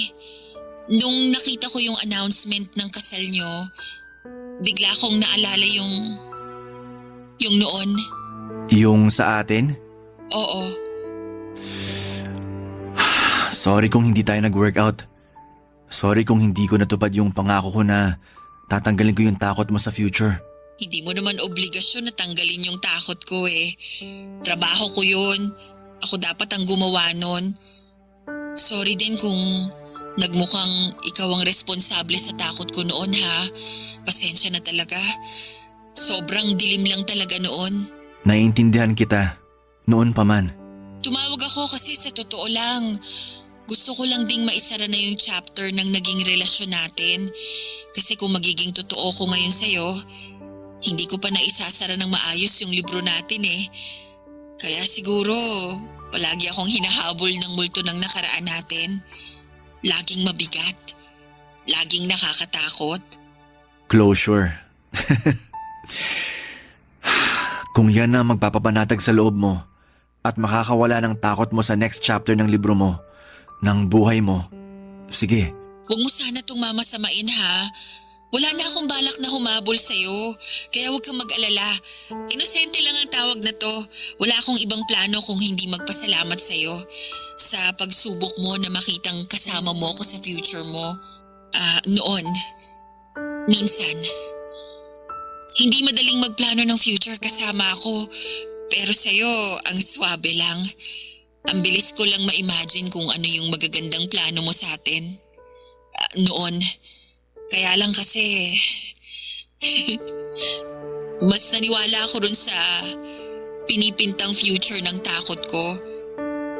Nung nakita ko yung announcement ng kasal nyo, bigla kong naalala yung noon. Yung sa atin? Oo. Sorry kung hindi tayo nag-workout. Sorry kung hindi ko natupad yung pangako ko na tatanggalin ko yung takot mo sa future. Hindi mo naman obligasyon na tanggalin yung takot ko eh. Trabaho ko yun. Ako dapat ang gumawa nun. Sorry din kung nagmukhang ikaw ang responsable sa takot ko noon ha. Pasensya na talaga. Sobrang dilim lang talaga noon. Naiintindihan kita. Noon pa man. Tumawag ako kasi sa totoo lang. Gusto ko lang ding maisara na yung chapter ng naging relasyon natin. Kasi kung magiging totoo ko ngayon sa'yo, hindi ko pa naisasara ng maayos yung libro natin eh. Kaya siguro, palagi akong hinahabol ng multo ng nakaraan natin. Laging mabigat. Laging nakakatakot. Closure. Kung yan na magpapapanatag sa loob mo at makakawala ng takot mo sa next chapter ng libro mo, ng buhay mo, sige. Huwag mo sana itong mamasamain ha. Wala na akong balak na humabol sa'yo, kaya huwag kang mag-alala. Inosente lang ang tawag na to. Wala akong ibang plano kung hindi magpasalamat sa'yo sa pagsubok mo na makitang kasama mo ko sa future mo. Noon, minsan, hindi madaling magplano ng future kasama ako, pero sa'yo ang swabe lang. Ang bilis ko lang ma-imagine kung ano yung magagandang plano mo sa atin. Noon. Kaya lang kasi, mas naniwala ako dun sa pinipintang future ng takot ko.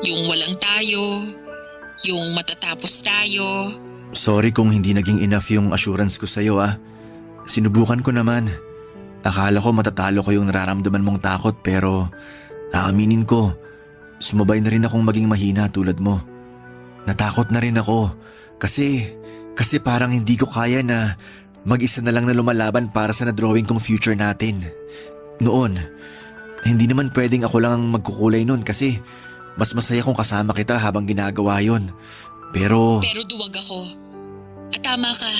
Yung walang tayo, yung matatapos tayo. Sorry kung hindi naging enough yung assurance ko sa'yo ah. Sinubukan ko naman. Akala ko matatalo ko yung nararamdaman mong takot pero aaminin ko, sumabay na rin akong maging mahina tulad mo. Natakot na rin ako kasi parang hindi ko kaya na mag-isa na lang na lumalaban para sa na-drawing kong future natin. Noon, hindi naman pwedeng ako lang ang magkukulay noon kasi mas masaya kung kasama kita habang ginagawa yon. Pero duwag ako. At tama ka,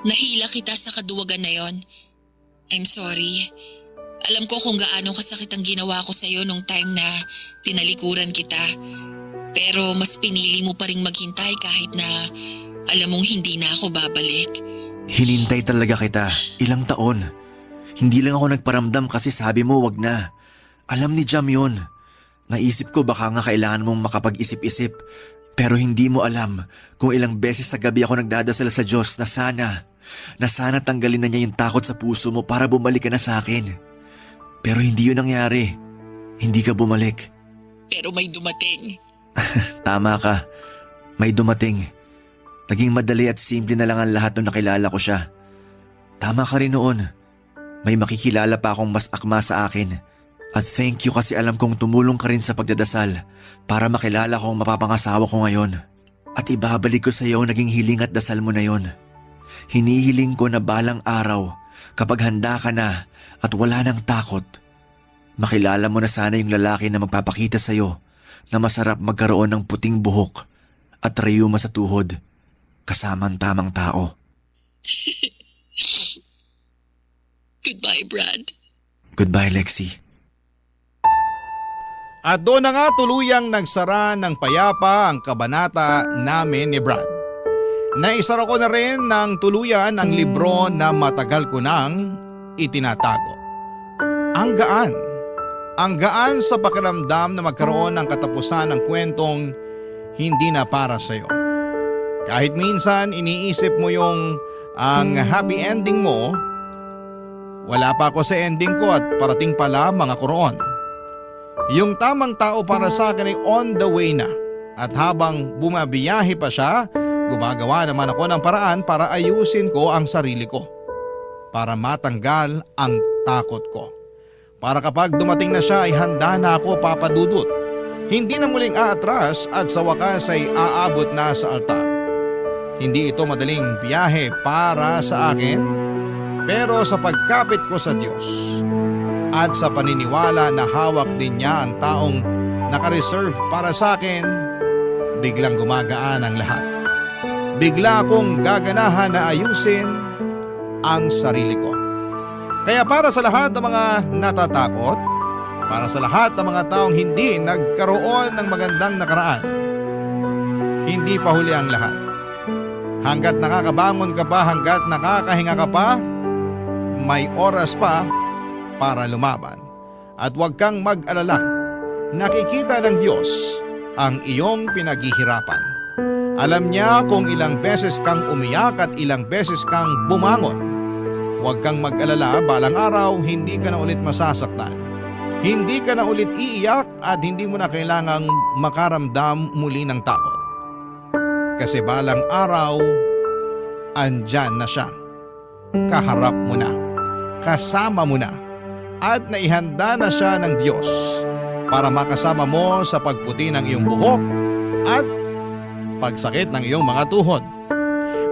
nahila kita sa kaduwagan na yon. I'm sorry. Alam ko kung gaano kasakit ang ginawa ko sa'yo nung time na tinalikuran kita. Pero mas pinili mo pa ring maghintay kahit na alam mong hindi na ako babalik. hinintay talaga kita, ilang taon. Hindi lang ako nagparamdam kasi sabi mo wag na. Alam ni Jam yun. Naisip ko baka nga kailangan mong makapag-isip-isip. Pero hindi mo alam kung ilang beses sa gabi ako nagdadasal sa Diyos na sana tanggalin na niya yung takot sa puso mo para bumalik ka na sa akin. Pero hindi yun nangyari. Hindi ka bumalik. Pero may dumating. Tama ka. May dumating. Naging madali at simple na lang ang lahat nung nakilala ko siya. Tama ka rin noon. May makikilala pa akong mas akma sa akin. At thank you kasi alam kong tumulong ka rin sa pagdadasal para makilala ko ang mapapangasawa ko ngayon. At ibabalik ko sa iyo naging hiling at dasal mo na yon. Hinihiling ko na balang araw kapag handa ka na at wala nang takot, makilala mo na sana yung lalaki na magpapakita sa iyo na masarap magkaroon ng puting buhok at rayuma sa tuhod kasama ang tamang tao. Goodbye, Brad. Goodbye, Lexi. At doon na nga tuluyang nagsara ng payapa ang kabanata namin ni Brad. Naisara ko na rin ng tuluyan ang libro na matagal ko nang itinatago. Ang gaan sa pakiramdam na magkaroon ng katapusan ng kwentong hindi na para sa'yo. Kahit minsan iniisip mo ang happy ending mo, wala pa ako sa ending ko at parating pa lamang ako roon. Yung tamang tao para sa akin ay on the way na at habang bumabiyahe pa siya, gumagawa naman ako ng paraan para ayusin ko ang sarili ko. Para matanggal ang takot ko. Para kapag dumating na siya ay handa na ako papadudot. Hindi na muling aatras at sa wakas ay aabot na sa altar. Hindi ito madaling biyahe para sa akin, pero sa pagkapit ko sa Diyos at sa paniniwala na hawak din niya ang taong nakareserve para sa akin, biglang gumagaan ang lahat. Bigla akong gaganahan na ayusin ang sarili ko. Kaya para sa lahat ng mga natatakot, para sa lahat ng mga taong hindi nagkaroon ng magandang nakaraan. Hindi pa huli ang lahat. Hanggat nakakabangon ka pa, hanggat nakakahinga ka pa, may oras pa para lumaban. At huwag kang mag-alala. Nakikita ng Diyos ang iyong pinaghihirapan. Alam niya kung ilang beses kang umiyak at ilang beses kang bumangon. Huwag kang mag-alala, balang araw hindi ka na ulit masasaktan. Hindi ka na ulit iiyak at hindi mo na kailangang makaramdam muli ng takot. Kasi balang araw, andyan na siya. Kaharap mo na, kasama mo na, at naihanda na siya ng Diyos para makasama mo sa pagputi ng iyong buhok at pagsakit ng iyong mga tuhod.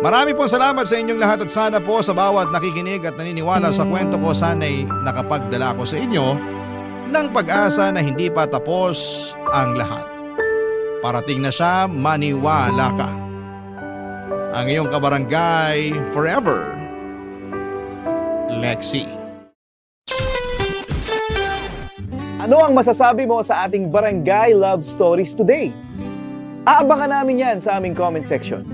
Marami pong salamat sa inyong lahat at sana po sa bawat nakikinig at naniniwala sa kwento ko, sana'y nakapagdala ko sa inyo ng pag-asa na hindi pa tapos ang lahat. Parating na siya, maniwala ka. Ang iyong kabarangay forever, Lexi. Ano ang masasabi mo sa ating Barangay Love Stories today? Aabangan namin yan sa aming comment section.